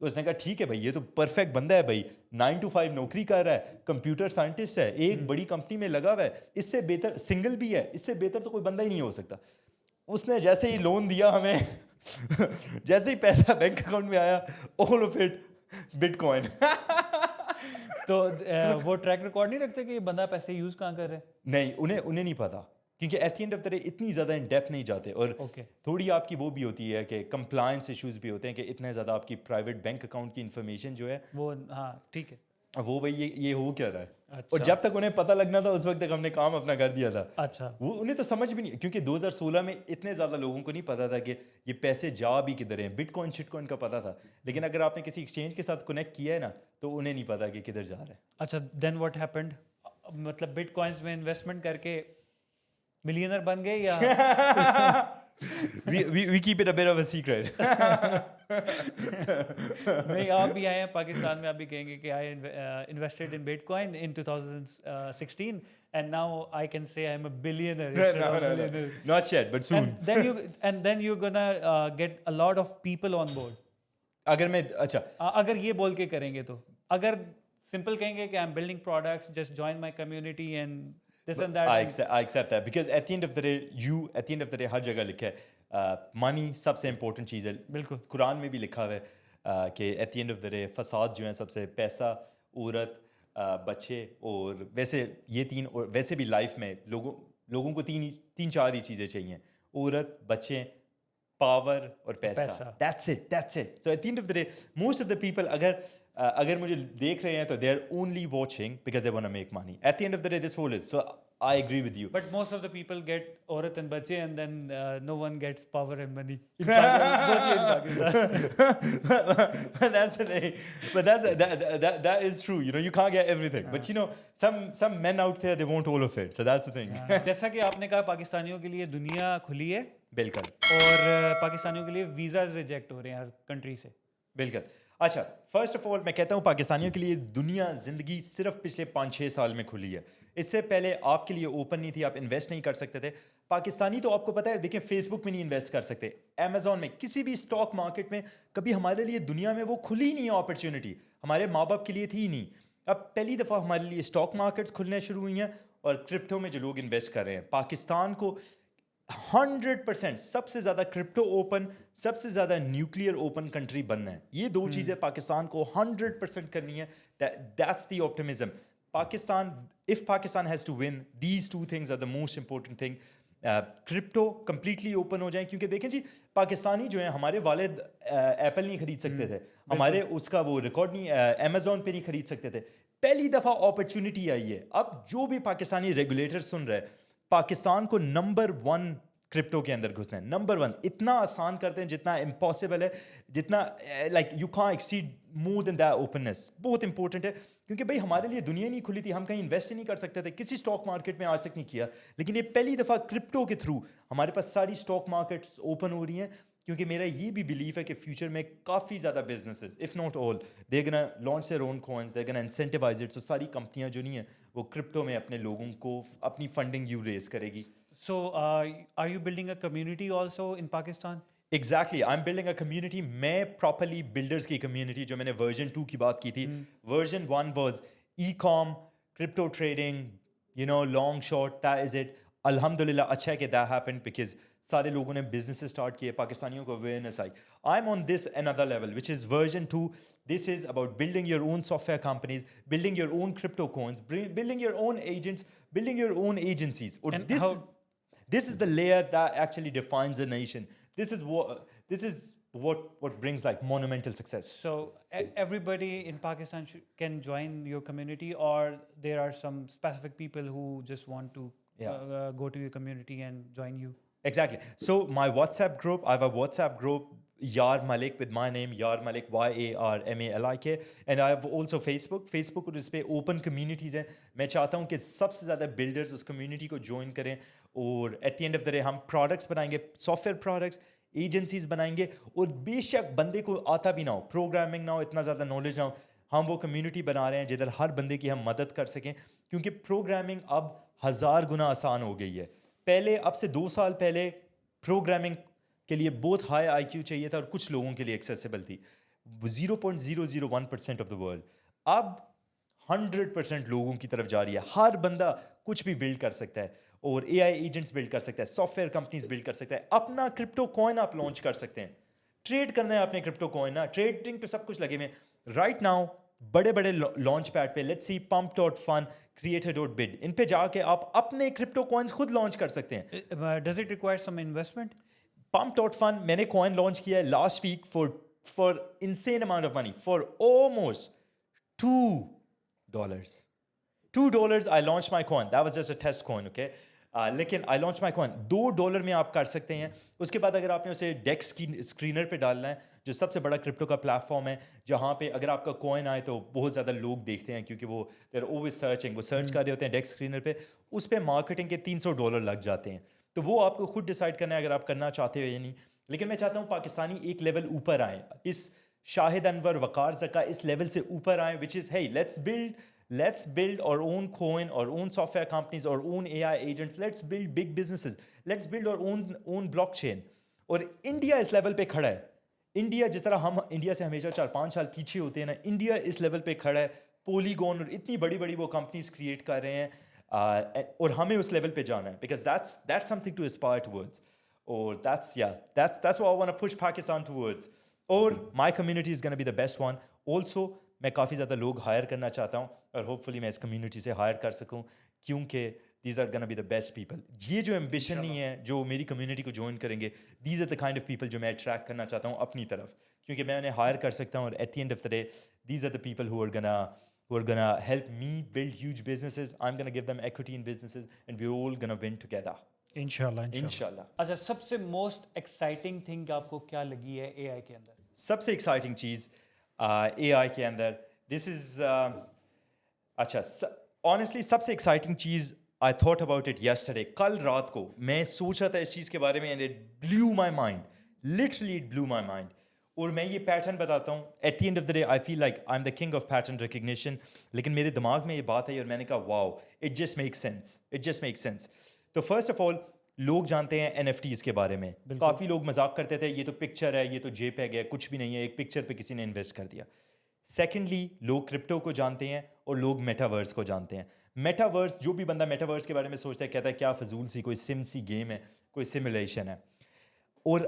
تو اس نے کہا ٹھیک ہے بھائی, یہ تو پرفیکٹ بندہ ہے بھائی, 9 to 5 نوکری کر رہا ہے, کمپیوٹر سائنٹسٹ ہے, ایک بڑی کمپنی میں لگا ہوا ہے, اس سے بہتر سنگل بھی ہے, اس سے بہتر تو کوئی بندہ ہی نہیں ہو سکتا. اس نے جیسے ہی لون دیا ہمیں, جیسے ہی پیسہ بینک اکاؤنٹ میں آیا, all of it but coin. تو وہ ٹریک ریکارڈ نہیں رکھتے کہ یہ بندہ پیسے یوز کہاں کر رہے ہیں؟ نہیں, انہیں نہیں پتا, کیونکہ at the end of the day اتنی زیادہ ان ڈیپتھ نہیں جاتے. اور تھوڑی آپ کی وہ بھی ہوتی ہے کہ کمپلائنس ایشوز بھی ہوتے ہیں کہ اتنے زیادہ آپ کی پرائیویٹ بینک اکاؤنٹ کی انفارمیشن جو ہے وہ, ہاں ٹھیک ہے, وہ بھائی یہ ہو کیا رہا ہے. اور جب تک انہیں پتہ لگنا تھا اس وقت تک ہم نے کام اپنا کر دیا تھا. اچھا, وہ انہیں تو سمجھ بھی نہیں, کیونکہ 2016 میں اتنے زیادہ لوگوں کو نہیں پتا تھا کہ یہ پیسے جا بھی کدھر ہیں. بٹ کوائن شٹ کوائن کا پتا تھا, لیکن اگر آپ نے کسی ایکسچینج کے ساتھ کنیکٹ کیا ہے نا, تو انہیں نہیں پتا کہ کدھر جا رہا ہے. اچھا, دین واٹ ہیپنڈ؟ مطلب بٹ کوائنس میں انویسٹمنٹ کر کے ملینر بن گئے یا we keep it a bit of a secret. نہیں, آپ بھی آئے ہیں پاکستان میں, آپ بھی کہیں گے کہ I invested in Bitcoin in 2016 and now I can say I'm a billionaire. No. Not yet, but soon. And then you're gonna get a lot of people on board. اگر میں اچھا اگر یہ بول کے کریں گے تو, اگر سمپل کہیں گے کہ I'm building products, just join my community and this and that. I accept that because at the end of the day ہر جگہ لکھا ہے منی سب سے امپورٹنٹ چیز ہے. بالکل, قرآن میں بھی لکھا ہوا ہے کہ at the end of the day فساد جو ہیں سب سے پیسہ, عورت, بچے, اور ویسے یہ تین, اور ویسے بھی لائف میں لوگوں کو تین چار ہی چیزیں چاہیے, عورت, بچے, پاور اور پیسہ. That's it. So at the end of the day most of the people اگر مجھے دیکھ رہے ہیں تو they are only watching because they want to make money. At the end of the day this whole is, so I agree with you. But most of the people get عورت and بچے and then no one gets power and money. Mostly in Pakistan. That's the thing. But that is true. You know, you can't get everything. But you know, some men out there, they want all of it. So that's the thing. جیسا کہ آپ نے کہا پاکستانیوں کے لیے دنیا کھلی ہے. بالکل. اور پاکستانیوں کے لیے ویزاز ریجیکٹ ہو رہے ہیں ہر کنٹری سے. بالکل. اچھا, فرسٹ آف آل میں کہتا ہوں پاکستانیوں کے لیے دنیا زندگی صرف پچھلے 5-6 سال میں کھلی ہے. اس سے پہلے آپ کے لیے اوپن نہیں تھی, آپ انویسٹ نہیں کر سکتے تھے. پاکستانی تو آپ کو پتہ ہے, دیکھیں فیس بک میں نہیں انویسٹ کر سکتے, امیزون میں, کسی بھی اسٹاک مارکیٹ میں کبھی ہمارے لیے دنیا میں وہ کھلی نہیں ہے اپرچونیٹی, ہمارے ماں باپ کے لیے تھی نہیں. اب پہلی دفعہ ہمارے لیے اسٹاک مارکیٹس کھلنے شروع ہوئی ہیں اور کرپٹو میں جو لوگ انویسٹ کر رہے ہیں. پاکستان کو 100% سب سے زیادہ کرپٹو اوپن, سب سے زیادہ نیوکلیئر اوپن کنٹری بننا ہے. یہ دو چیزیں پاکستان کو 100% کرنی ہے. That's the optimism. If Pakistan has to win, these two things are the most important thing. Crypto completely open ہو جائیں, کیونکہ دیکھیں جی پاکستانی جو ہیں, ہمارے والد ایپل نہیں خرید سکتے تھے, ہمارے اس کا وہ ریکارڈ نہیں, امیزون پہ نہیں خرید سکتے تھے. پہلی دفعہ اپرچونٹی آئی ہے. اب جو بھی پاکستانی ریگولیٹر سن رہے, پاکستان کو نمبر 1 کرپٹو کے اندر گھسنا ہے. نمبر 1 اتنا آسان کرتے ہیں جتنا امپاسبل ہے, جتنا like you can't exceed more than that openness. بہت امپورٹنٹ ہے کیونکہ بھائی ہمارے لیے دنیا نہیں کھلی تھی, ہم کہیں انویسٹ ہی نہیں کر سکتے تھے, کسی اسٹاک مارکیٹ میں آج تک نہیں کیا, لیکن یہ پہلی دفعہ کرپٹو کے تھرو ہمارے پاس ساری اسٹاک مارکیٹس اوپن ہو رہی ہیں. کیونکہ میرا یہ بھی بلیف ہے کہ فیوچر میں کافی زیادہ بزنسز اف ناٹ آل دے گنا لانچ دیئر اون کوائنس, دے گنا انسینٹیوائز اٹ. سو ساری کمپنیاں جو نہیں ہیں وہ کرپٹو میں اپنے لوگوں کو اپنی فنڈنگ یو ریز کرے گی. So, are you building a community also in Pakistan? Exactly I am building a community. میں پراپرلی بلڈرس کی کمیونٹی, جو میں نے ورژن 2 کی بات کی تھی, version 1 was e com, crypto trading, you know long short, that is it. الحمد للہ اچھا ہے کہ دیٹ ہیپن بیکاز سارے لوگوں نے بزنس اسٹارٹ کیے, پاکستانیوں کو awareness I. I am on this another level which is version 2. This is about building your own software companies, building your own crypto coins, building your own agents, building your own agencies. Or this is the layer that actually defines a nation. This is what brings like monumental success. So everybody in Pakistan can join your community, or there are some specific people who just want to go to your community and join you? Exactly. So my WhatsApp group, I have a WhatsApp group, Yar Malik, with my name, Yar Malik, YARMALIK. And I have also Facebook اور اس پہ open communities ہیں. میں چاہتا ہوں کہ سب سے زیادہ بلڈرز اس کمیونٹی کو جوائن کریں, اور at the end of the day ہم پروڈکٹس بنائیں گے, سافٹ ویئر پروڈکٹس, ایجنسیز بنائیں گے. اور بے شک بندے کو آتا بھی نہ ہو, پروگرامنگ نہ ہو, اتنا زیادہ نالج نہ ہو, ہم وہ کمیونٹی بنا رہے ہیں جدھر ہر بندے کی ہم مدد کر سکیں. کیونکہ پروگرامنگ اب 1000 گنا آسان ہو گئی ہے. پہلے اب سے 2 سال پہلے پروگرامنگ کے لیے بہت ہائی آئی کیو چاہیے تھا اور کچھ لوگوں کے لیے ایکسیسیبل تھی, 0.001% آف دا ورلڈ. اب 100% لوگوں کی طرف جا رہی ہے. ہر بندہ کچھ بھی بلڈ کر سکتا ہے, اور اے آئی ایجنٹس بلڈ کر سکتا ہے, سافٹ ویئر کمپنیز بلڈ کر سکتا ہے, اپنا کرپٹو کوائن آپ لانچ کر سکتے ہیں. ٹریڈ کرنا ہے اپنے کرپٹو کوائن نا, ٹریڈنگ پہ سب کچھ لگے ہوئے ہیں رائٹ ناؤ. بڑے بڑے لانچ پیڈ پہ لیٹس سی pump.fun, creator.bid, ان پہ جا کے آپ اپنے کرپٹو کوائنس خود لانچ کر سکتے ہیں. Does it require some investment? pump.fun میں نے کوائن لانچ کیا ہے last week for unseen amount of money, for almost $2. I launched my coin. That was just a test coin, okay? لیکن I launched my coin. $2 میں آپ کر سکتے ہیں. اس کے بعد اگر آپ نے اسے ڈیکس کی اسکرینر پہ ڈالنا ہے, جو سب سے بڑا کرپٹو کا پلیٹ فارم ہے, جہاں پہ اگر آپ کا کوائن آئے تو بہت زیادہ لوگ دیکھتے ہیں, کیونکہ وہ دے آر always searching, وہ سرچ کر رہے ہوتے ہیں ڈیکس اسکرینر پہ. اس پہ مارکیٹنگ کے $300 لگ جاتے ہیں. تو وہ آپ کو خود ڈیسائڈ کرنا ہے اگر آپ کرنا چاہتے ہو یا نہیں. لیکن میں چاہتا ہوں پاکستانی ایک لیول اوپر آئیں, اس شاہد انور, وقار زکا, اس لیول سے اوپر آئیں, which is hey let's build our own coin, our own software companies, our own AI agents, let's build big businesses, let's build our own blockchain. اور انڈیا اس لیول پہ کھڑا ہے. انڈیا جس طرح ہم انڈیا سے ہمیشہ 4-5 سال پیچھے ہوتے ہیں نا, انڈیا اس لیول پہ کھڑا ہے. پولیگون اور اتنی بڑی بڑی وہ کمپنیز کریٹ کر رہے ہیں, اور ہمیں اس لیول پہ جانا ہے, because that's something to aspire towards. Or that's what I want to push Pakistan towards. اور my community is going to be the best one. Also میں کافی زیادہ لوگ ہائر کرنا چاہتا ہوں, اور ہوپ فلی میں اس کمیونٹی سے ہائر کر سکوں, کیونکہ دیز آر گنا بی دا بیسٹ پیپل. یہ جو ایمبیشن نہیں ہے جو میری کمیونٹی کو جوائن کریں گے, these are the kind of people جو میں اٹریکٹ کرنا چاہتا ہوں اپنی طرف, کیونکہ میں انہیں ہائر کر سکتا ہوں. اور at the end of the day these are the people who are gonna help me build huge businesses. I'm gonna give them equity in businesses, and we're all gonna win together. انشاءاللہ. اچھا, سب سے most exciting thing آپ کو کیا لگی ہے اے آئی کے اندر؟ سب سے ایکسائٹنگ چیز اے آئی کے اندر, دس از اچھا آنیسٹلی سب سے ایکسائٹنگ چیز I thought about it yesterday. کل رات کو میں سوچ رہا تھا اس چیز کے بارے میں, and it blew my mind, literally it blew my mind. اور میں یہ پیٹرن بتاتا ہوں. At the end of the day I feel like I am the king of pattern recognition, لیکن میرے دماغ میں یہ بات ہے اور میں نے کہا واو, اٹ جسٹ میک سینس. تو فرسٹ آف آل لوگ جانتے ہیں این ایف ٹیز کے بارے میں. کافی لوگ مذاق کرتے تھے, یہ تو پکچر ہے, یہ تو جے پیگ ہے, کچھ بھی نہیں ہے, ایک پکچر پہ کسی نے انویسٹ کر دیا. سیکنڈلی لوگ کرپٹو کو جانتے ہیں اور لوگ میٹاورس کو جانتے ہیں. میٹاورس, جو بھی بندہ میٹاورس کے بارے میں سوچتا ہے کہتا ہے کیا فضول سی کوئی سم سی گیم ہے, کوئی سیمولیشن ہے. اور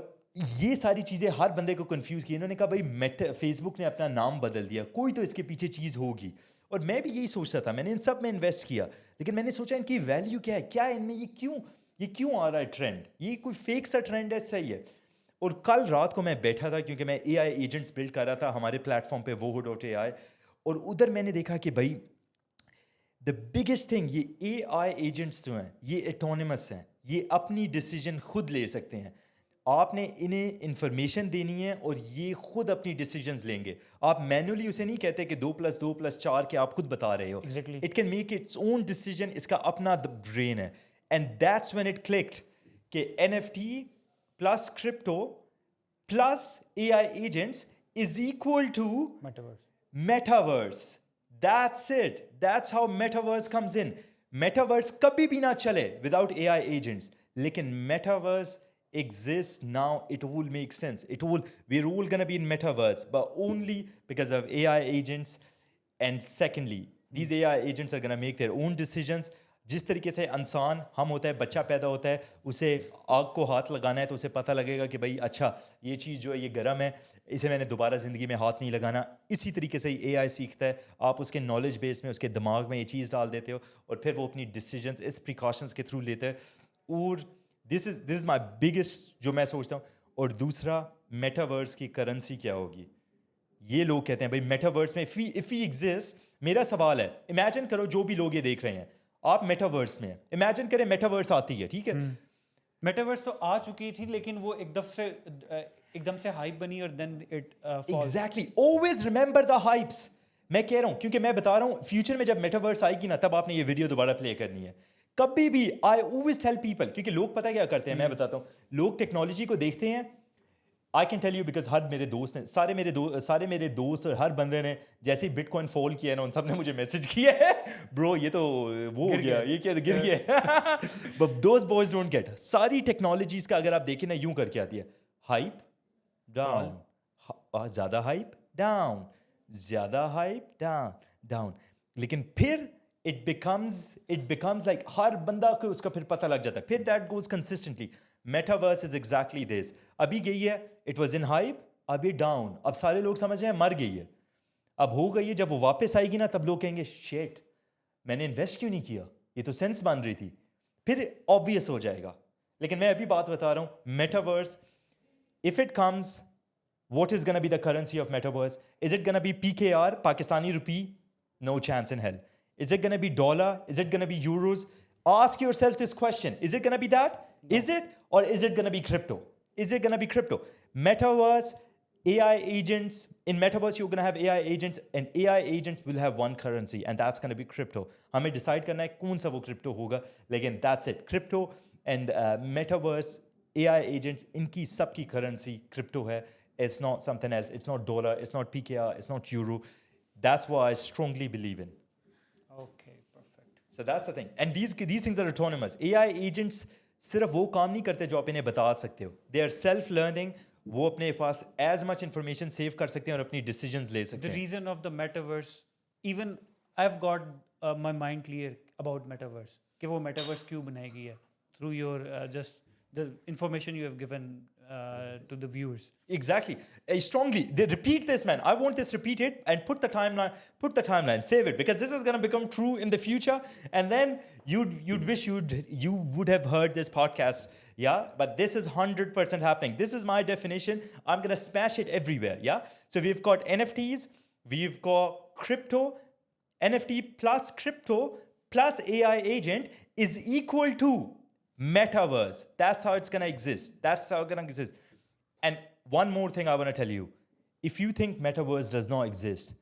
یہ ساری چیزیں ہر بندے کو کنفیوز کی. انہوں نے کہا بھائی فیس بک نے اپنا نام بدل دیا, کوئی تو اس کے پیچھے چیز ہوگی. اور میں بھی یہی سوچتا تھا, میں نے ان سب میں انویسٹ کیا, لیکن میں نے سوچا ان کی ویلیو کیا ہے, کیا ان میں یہ کیوں آ رہا ہے ٹرینڈ, یہ کوئی فیک سا ٹرینڈ ہے, صحیح ہے. اور کل رات کو میں بیٹھا تھا, کیونکہ میں اے آئی ایجنٹس بلڈ کر رہا تھا ہمارے پلیٹ فارم پہ وہ.ai, اور ادھر میں نے دیکھا کہ بھائی the biggest thing, یہ AI agents جو ہیں یہ autonomous ہیں, یہ اپنی decision خود لے سکتے ہیں. آپ نے انہیں انفارمیشن دینی ہے اور یہ خود اپنی ڈیسیجنز لیں گے. آپ مینولی اسے نہیں کہتے کہ 2+2+4 کے آپ خود بتا رہے ہو. It can make its own decision, اس کا اپنا برین ہے. And that's when it clicked کہ NFT plus crypto plus AI agents is equal to metaverse. That's it. That's how metaverse comes in. Metaverse kabhi bhi na chale without AI agents. Lekin metaverse exists now. It will make sense. We're all going to be in metaverse, but only because of AI agents. And secondly, these AI agents are going to make their own decisions. جس طریقے سے انسان ہم ہوتا ہے, بچہ پیدا ہوتا ہے, اسے آگ کو ہاتھ لگانا ہے تو اسے پتہ لگے گا کہ بھائی اچھا یہ چیز جو ہے یہ گرم ہے, اسے میں نے دوبارہ زندگی میں ہاتھ نہیں لگانا. اسی طریقے سے اے آئی سیکھتا ہے. آپ اس کے نالج بیس میں اس کے دماغ میں یہ چیز ڈال دیتے ہو اور پھر وہ اپنی ڈیسیجنس اس پریکاشنس کے تھرو لیتا ہے. اور دس از مائی بگیسٹ جو میں سوچتا ہوں. اور دوسرا, میٹاورس کی کرنسی کیا ہوگی. یہ لوگ کہتے ہیں بھائی میٹاورس میں اف وی ایگزسٹ. میرا سوال ہے, امیجن کرو جو بھی لوگ یہ دیکھ رہے ہیں, آپ میٹاورس میں ہیں, امیجن کریں میٹاورس آتی ہے, ٹھیک ہے. میٹاورس تو آ چکی تھی لیکن وہ ایک دم سے ہائپ بنی اور then it exactly. Always remember the hypes. میں کہہ رہا ہوں کیونکہ میں بتا رہا ہوں فیوچر میں جب میٹاورس آئے گی نا تب آپ نے یہ ویڈیو دوبارہ پلے کرنی ہے. کبھی بھی آئی آلویز ٹیل پیپل, کیونکہ لوگ پتہ کیا کرتے ہیں, میں بتاتا ہوں, لوگ ٹیکنالوجی کو دیکھتے ہیں. I can tell you because ہر میرے دوست نے سارے میرے دوست اور ہر بندے نے جیسے ہی بٹ کوائن فال کیا ہے نا, ان سب نے مجھے میسج کیا ہے, برو یہ تو وہ ہو گیا, یہ کیا گر گیا. But those boys don't get. ساری ٹیکنالوجیز کا اگر آپ دیکھیں نا یوں کر کے آتی ہے, ہائپ ڈاؤن, زیادہ ہائپ ڈاؤن, زیادہ ہائپ ڈاؤن. لیکن پھر اٹ بیکمز لائک ہر بندہ کو اس کا پھر پتہ لگ جاتا ہے. پھر that goes consistently. Metaverse is exactly this. ابھی گئی ہے, اٹ واز ان ہائپ, ابھی ڈاؤن. اب سارے لوگ سمجھ رہے ہیں مر گئی ہے, اب ہو گئی ہے. جب وہ واپس آئے گی نا تب لوگ کہیں گے شیٹ میں نے انویسٹ کیوں نہیں کیا, یہ تو سینس بن رہی تھی. پھر آبویس ہو جائے گا. لیکن میں ابھی بات بتا رہا ہوں, metaverse if it comes, what is going to be the currency of metaverse? Is it going to be PKR, Pakistani rupee? No chance in hell. Is it going to be dollar? Is it going to be euros? Ask yourself this question. Is it going to be that? No. Is it? Or is it going to be crypto? Is it going to be crypto? Metaverse, AI agents. In Metaverse, you're going to have AI agents, and AI agents will have one currency, and that's going to be crypto. ہمیں decide کرنا ہے کون سا وہ crypto ہوگا, لیکن that's it. Crypto and Metaverse, AI agents, ان کی سب کی currency crypto ہے. It's not something else. It's not dollar. It's not PKR. It's not euro. That's what I strongly believe in. Okay, perfect. So that's the thing. And these things are autonomous. AI agents صرف وہ کام نہیں کرتے جو آپ انہیں بتا سکتے ہو. They are self-learning. وہ اپنے پاس as much information save کر سکتے ہیں اور اپنی decisions لے سکتے ہیں. The reason of the metaverse, even I've got my mind clear about metaverse. کہ وہ metaverse کیوں بنائی گئی ہے through your just the information you have given to the viewers. Exactly. Strongly. They repeat this, man. I want this repeated and put the timeline, save it, because this is going to become true in the future. And then you'd wish you would have heard this podcast. Yeah. But this is 100% happening. This is my definition. I'm going to smash it everywhere. Yeah. So we've got NFTs. We've got crypto. NFT plus crypto plus AI agent is equal to Metaverse. That's how it's going to exist. That's how it's going to exist. And one more thing I want to tell you. If you think Metaverse does not exist,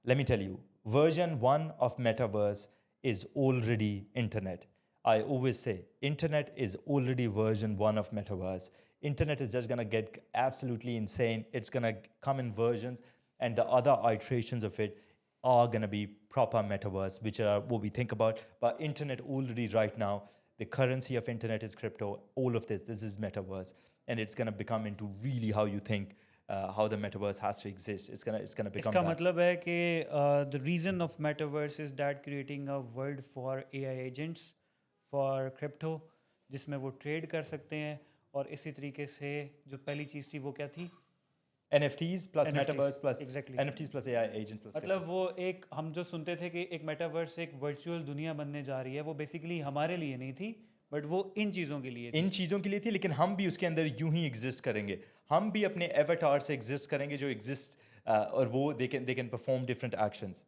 let me tell you, version 1 of Metaverse is already internet. I always say, internet is already version 1 of Metaverse. Internet is just going to get absolutely insane. It's going to come in versions, and the other iterations of it are going to be proper Metaverse, which are what we think about. But internet already right now, the currency of internet is crypto. All of this is metaverse, and it's going to become into really how you think how the metaverse has to exist. It's going to become. اس کا مطلب ہے کہ the reason of metaverse is that creating a world for AI agents, for crypto, جس میں وہ trade کر سکتے ہیں. اور اسی طریقے سے جو پہلی چیز تھی وہ کیا تھی, NFTs plus Metaverse plus exactly. NFTs plus AI agents plus. مطلب وہ ایک ہم جو سنتے تھے کہ ایک میٹاورس ایک ورچوئل دنیا بننے جا رہی ہے, وہ بیسیکلی ہمارے لیے نہیں تھی بٹ وہ ان چیزوں کے لیے تھی. لیکن ہم بھی اس کے اندر یوں ہی ایگزسٹ کریں گے. ہم بھی اپنے ایواتار سے ایگزسٹ کریں گے جو ایگزسٹ اور وہ they can perform different actions.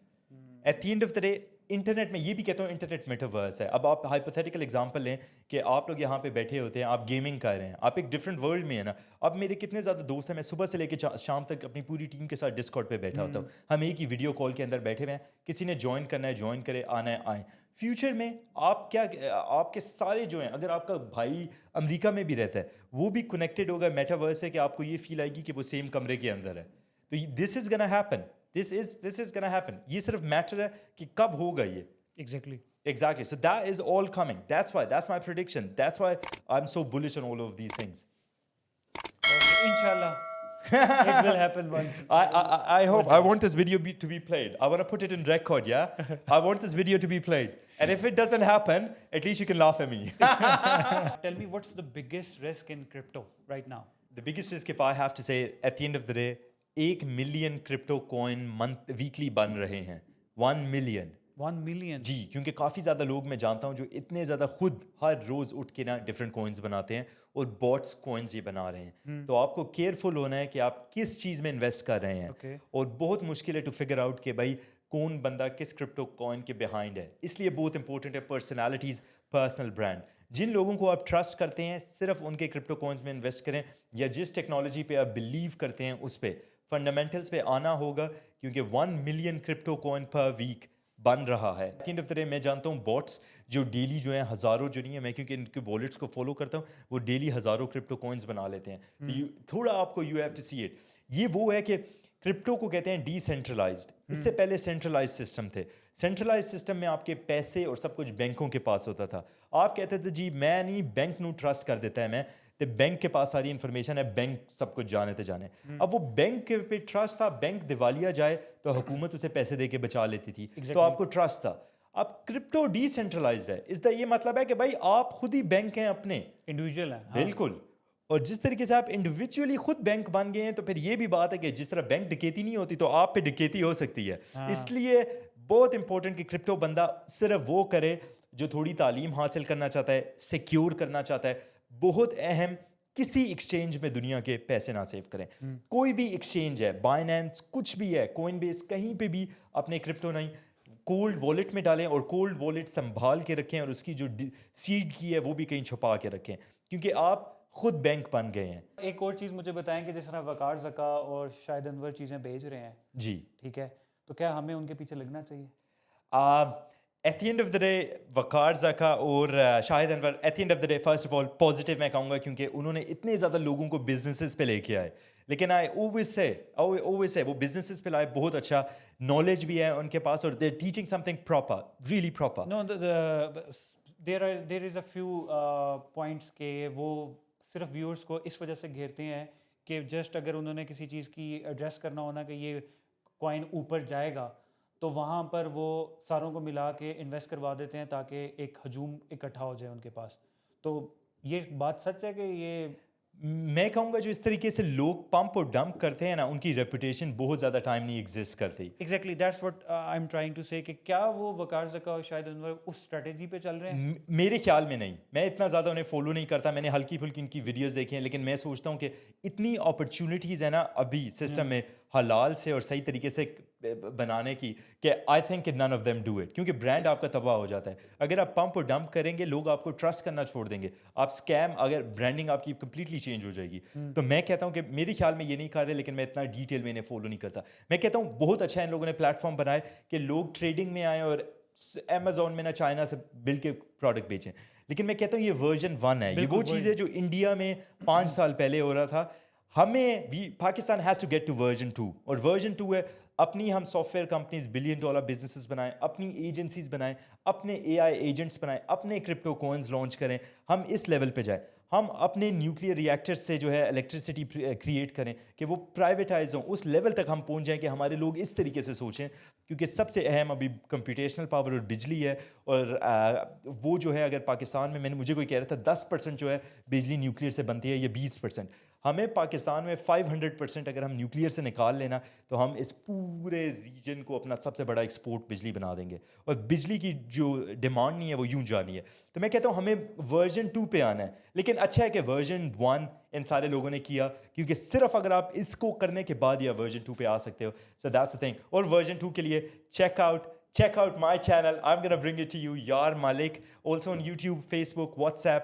At the end of the day, internet میں یہ بھی کہتا ہوں انٹرنیٹ میٹاورس ہے. اب آپ ہائپوتھیٹیکل ایگزامپل لیں کہ آپ لوگ یہاں پہ بیٹھے ہوتے ہیں, آپ گیمنگ کر رہے ہیں, آپ ایک ڈفرینٹ ورلڈ میں ہیں نا. اب میرے کتنے زیادہ دوست ہیں, میں صبح سے لے کے شام تک اپنی پوری ٹیم کے ساتھ ڈسکارڈ پہ بیٹھا ہوتا ہوں, ہم ایک ہی ویڈیو کال کے اندر بیٹھے ہوئے ہیں, کسی نے جوائن کرنا ہے جوائن کرے, آنا ہے آئیں. فیوچر میں آپ کے سارے جو ہیں, اگر آپ کا بھائی امریکہ میں بھی رہتا ہے وہ بھی کنیکٹڈ ہوگا میٹاورس ہے, کہ آپ کو یہ فیل آئے گی کہ وہ سیم کمرے کے اندر ہے. تو دس از گنا ہیپن, دس از گنا ہیپن. یہ صرف میٹر ہے کہ کب ہوگا یہ. Exactly. Exactly. So that is all coming. That's my prediction. That's why I'm so bullish on all of these things. Inshallah. It will happen once. I hope. I want this video to be played. I want to put it in record, yeah? I want this video to be played. And if it doesn't happen, at least you can laugh at me. Tell me, what's the biggest risk in crypto right now? The biggest risk, if I have to say, at the end of the day, 1 million crypto coin weekly بن رہے ہیں. 1 million. 1 million. جی, کیونکہ کافی زیادہ لوگ میں جانتا ہوں جو اتنے زیادہ خود ہر روز اٹھ کے نا ڈفرینٹ کوئنس بناتے ہیں اور بوٹس کوئنس یہ بنا رہے ہیں. تو آپ کو کیئرفل ہونا ہے کہ آپ کس چیز میں انویسٹ کر رہے ہیں, اور بہت مشکل ہے ٹو فگر آؤٹ کہ بھائی کون بندہ کس کرپٹو کوئن کے بیہائنڈ ہے. اس لیے بہت امپورٹنٹ ہے پرسنالٹیز, پرسنل برانڈ. جن لوگوں کو آپ ٹرسٹ کرتے ہیں صرف ان کے کرپٹو کوئنس میں انویسٹ کریں, یا جس ٹیکنالوجی پہ آپ بلیو کرتے ہیں اس پہ, فنڈامنٹلس پہ آنا ہوگا, کیونکہ 1 ملین کرپٹو کوئن پر ویک بن رہا ہے. At end of the day میں جانتا ہوں باٹس جو ڈیلی جو ہیں ہزاروں, جو نہیں ہے میں کیونکہ ان کے والٹس کو فالو کرتا ہوں, وہ ڈیلی ہزاروں کرپٹو کوئنس بنا لیتے ہیں. تھوڑا آپ کو you have to see it. یہ وہ ہے کہ کرپٹو کو کہتے ہیں ڈی سینٹرلائزڈ. اس سے پہلے سینٹرلائز سسٹم تھے. سینٹرلائز سسٹم میں آپ کے پیسے اور سب کچھ بینکوں کے پاس ہوتا تھا. آپ کہتے تھے جی میں نہیں, بینک نو ٹرسٹ کر دیتا ہے میں, تو بینک کے پاس ساری انفارمیشن ہے, بینک سب کچھ جانے تھے جانے. اب وہ بینک کے پہ ٹرسٹ تھا, بینک دیوالیہ جائے تو حکومت اسے پیسے دے کے بچا لیتی تھی, تو آپ کو ٹرسٹ تھا. اب کرپٹو ڈی سینٹرلائزڈ ہے. اس کا یہ مطلب ہے کہ بھائی آپ خود ہی بینک ہیں اپنے, انڈیویجول ہیں. بالکل. اور جس طریقے سے آپ انڈیویجولی خود بینک بن گئے ہیں, تو پھر یہ بھی بات ہے کہ جس طرح بینک ڈکیتی نہیں ہوتی تو آپ پہ ڈکیتی ہو سکتی ہے. اس لیے بہت امپورٹنٹ کہ کرپٹو بندہ صرف وہ کرے جو تھوڑی تعلیم حاصل کرنا چاہتا ہے, سیکیور کرنا چاہتا ہے. بہت اہم, کسی ایکسچینج میں دنیا کے پیسے نہ سیو کریں. کوئی بھی ایکسچینج ہے, بائنینس کچھ بھی ہے, کوئن بیس, کہیں پہ بھی اپنے کرپٹو نہیں کولڈ والیٹ میں ڈالیں, اور کولڈ والیٹ سنبھال کے رکھیں, اور اس کی جو سیڈ کی ہے وہ بھی کہیں چھپا کے رکھیں, کیونکہ آپ خود بینک بن گئے ہیں. ایک اور چیز مجھے بتائیں کہ جس طرح وقار زکا اور شاہد انور چیزیں بیچ رہے ہیں, جی ٹھیک ہے, تو کیا ہمیں ان کے پیچھے لگنا چاہیے؟ At the end of the day Waqar Zaka اور Shahid Anwar, at the end of the day first of all positive میں کہوں گا, کیونکہ انہوں نے اتنے زیادہ لوگوں کو بزنسز پہ لے کے آئے. لیکن آئی اویز سے وہ بزنسز پہ لائے, بہت اچھا نالج بھی ہے ان کے پاس, اور they are teaching something proper, really proper. No, there is a few points کہ وہ صرف ویورس کو اس وجہ سے گھیرتے ہیں کہ جسٹ اگر انہوں نے کسی چیز کی ایڈریس کرنا ہونا کہ یہ کوائن اوپر جائے گا, تو وہاں پر وہ ساروں کو ملا کے انویسٹ کروا دیتے ہیں تاکہ ایک ہجوم اکٹھا ہو جائے ان کے پاس. تو یہ بات سچ ہے کہ یہ, میں کہوں گا جو اس طریقے سے لوگ پمپ اور ڈمپ کرتے ہیں نا, ان کی ریپوٹیشن بہت زیادہ ٹائم نہیں ایگزسٹ کرتی. Exactly that's what I am trying to say, کہ کیا وہ وقار زکا اور شاہد انور اس اسٹریٹجی پہ چل رہے ہیں؟ میرے خیال میں نہیں. میں اتنا زیادہ انہیں فالو نہیں کرتا, میں نے ہلکی پھلکی ان کی ویڈیوز دیکھی ہیں, لیکن میں سوچتا ہوں کہ اتنی اپرچونیٹیز ہیں نا ابھی سسٹم میں حلال سے اور صحیح طریقے سے بنانے کی, کہ آئی تھنک کہ none of them do it, کیونکہ برانڈ آپ کا تباہ ہو جاتا ہے. اگر آپ پمپ اور ڈمپ کریں گے, لوگ آپ کو ٹرسٹ کرنا چھوڑ دیں گے, آپ اسکیم, اگر برانڈنگ آپ کی کمپلیٹلی چینج ہو جائے گی. تو میں کہتا ہوں کہ میرے خیال میں یہ نہیں کر رہے, لیکن میں اتنا ڈیٹیل میں انہیں فالو نہیں کرتا. میں کہتا ہوں بہت اچھا ان لوگوں نے پلیٹ فارم بنائے کہ لوگ ٹریڈنگ میں آئیں اور امیزون میں نہ چائنا سے بل کے پروڈکٹ بیچیں. لیکن میں کہتا ہوں یہ ورژن 1 ہے, یہ وہ چیز ہے جو انڈیا میں 5 سال پہلے ہو رہا تھا. ہمیں بھی Pakistan has to get to version 2, اور ورژن 2 ہے اپنی ہم software companies $1 billion businesses بنائیں, اپنی ایجنسیز بنائیں, اپنے AI ایجنٹس بنائیں, اپنے کرپٹو کوئنز لانچ کریں, ہم اس لیول پہ جائیں. ہم اپنے نیوکلیئر ریئیکٹر سے جو ہے الیکٹریسٹی کریٹ کریں کہ وہ پرائیویٹائز ہوں, اس لیول تک ہم پہنچ جائیں کہ ہمارے لوگ اس طریقے سے سوچیں, کیونکہ سب سے اہم ابھی کمپیوٹیشنل پاور اور بجلی ہے. اور وہ جو ہے اگر پاکستان میں نے مجھے کوئی کہہ رہا تھا 10% جو ہے بجلی نیوکلیئر سے بنتی ہے, یا 20%. ہمیں پاکستان میں 500% اگر ہم نیوکلیئر سے نکال لینا, تو ہم اس پورے ریجن کو اپنا سب سے بڑا ایکسپورٹ بجلی بنا دیں گے, اور بجلی کی جو ڈیمانڈ نہیں ہے وہ یوں جانی ہے. تو میں کہتا ہوں ہمیں ورژن 2 پہ آنا ہے, لیکن اچھا ہے کہ ورژن 1 ان سارے لوگوں نے کیا, کیونکہ صرف اگر آپ اس کو کرنے کے بعد یا ورژن 2 پہ آ سکتے ہو. So that's the thing. اور ورژن 2 کے لیے check out check out my channel. I'm gonna bring it to you, Yar Malik. Also on YouTube, Facebook, WhatsApp,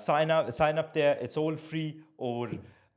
sign up there. It's all free. Or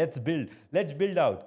Let's build out.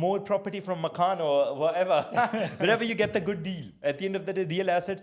more property from Makan or whatever, wherever you get the good deal. At the end of the day, real assets.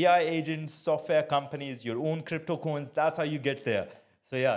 AI agents, software companies, your own crypto coins, that's how you get there. So yeah,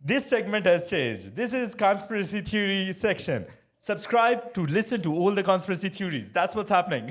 This segment has changed. This is conspiracy theory section. Subscribe to listen to all the conspiracy theories. That's what's happening.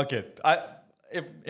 Okay.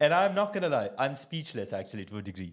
And I'm not gonna lie, I'm speechless actually to a degree.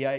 AI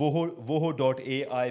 voho.ai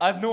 I have no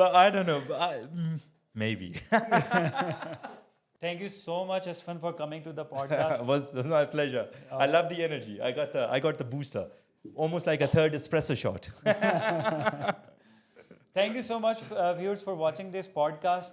but I don't know. Maybe. Thank you so much, Asfan, for coming to the podcast. was my pleasure. I love the energy. I got the booster, almost like a third espresso shot. Thank you so much, viewers, for watching this podcast.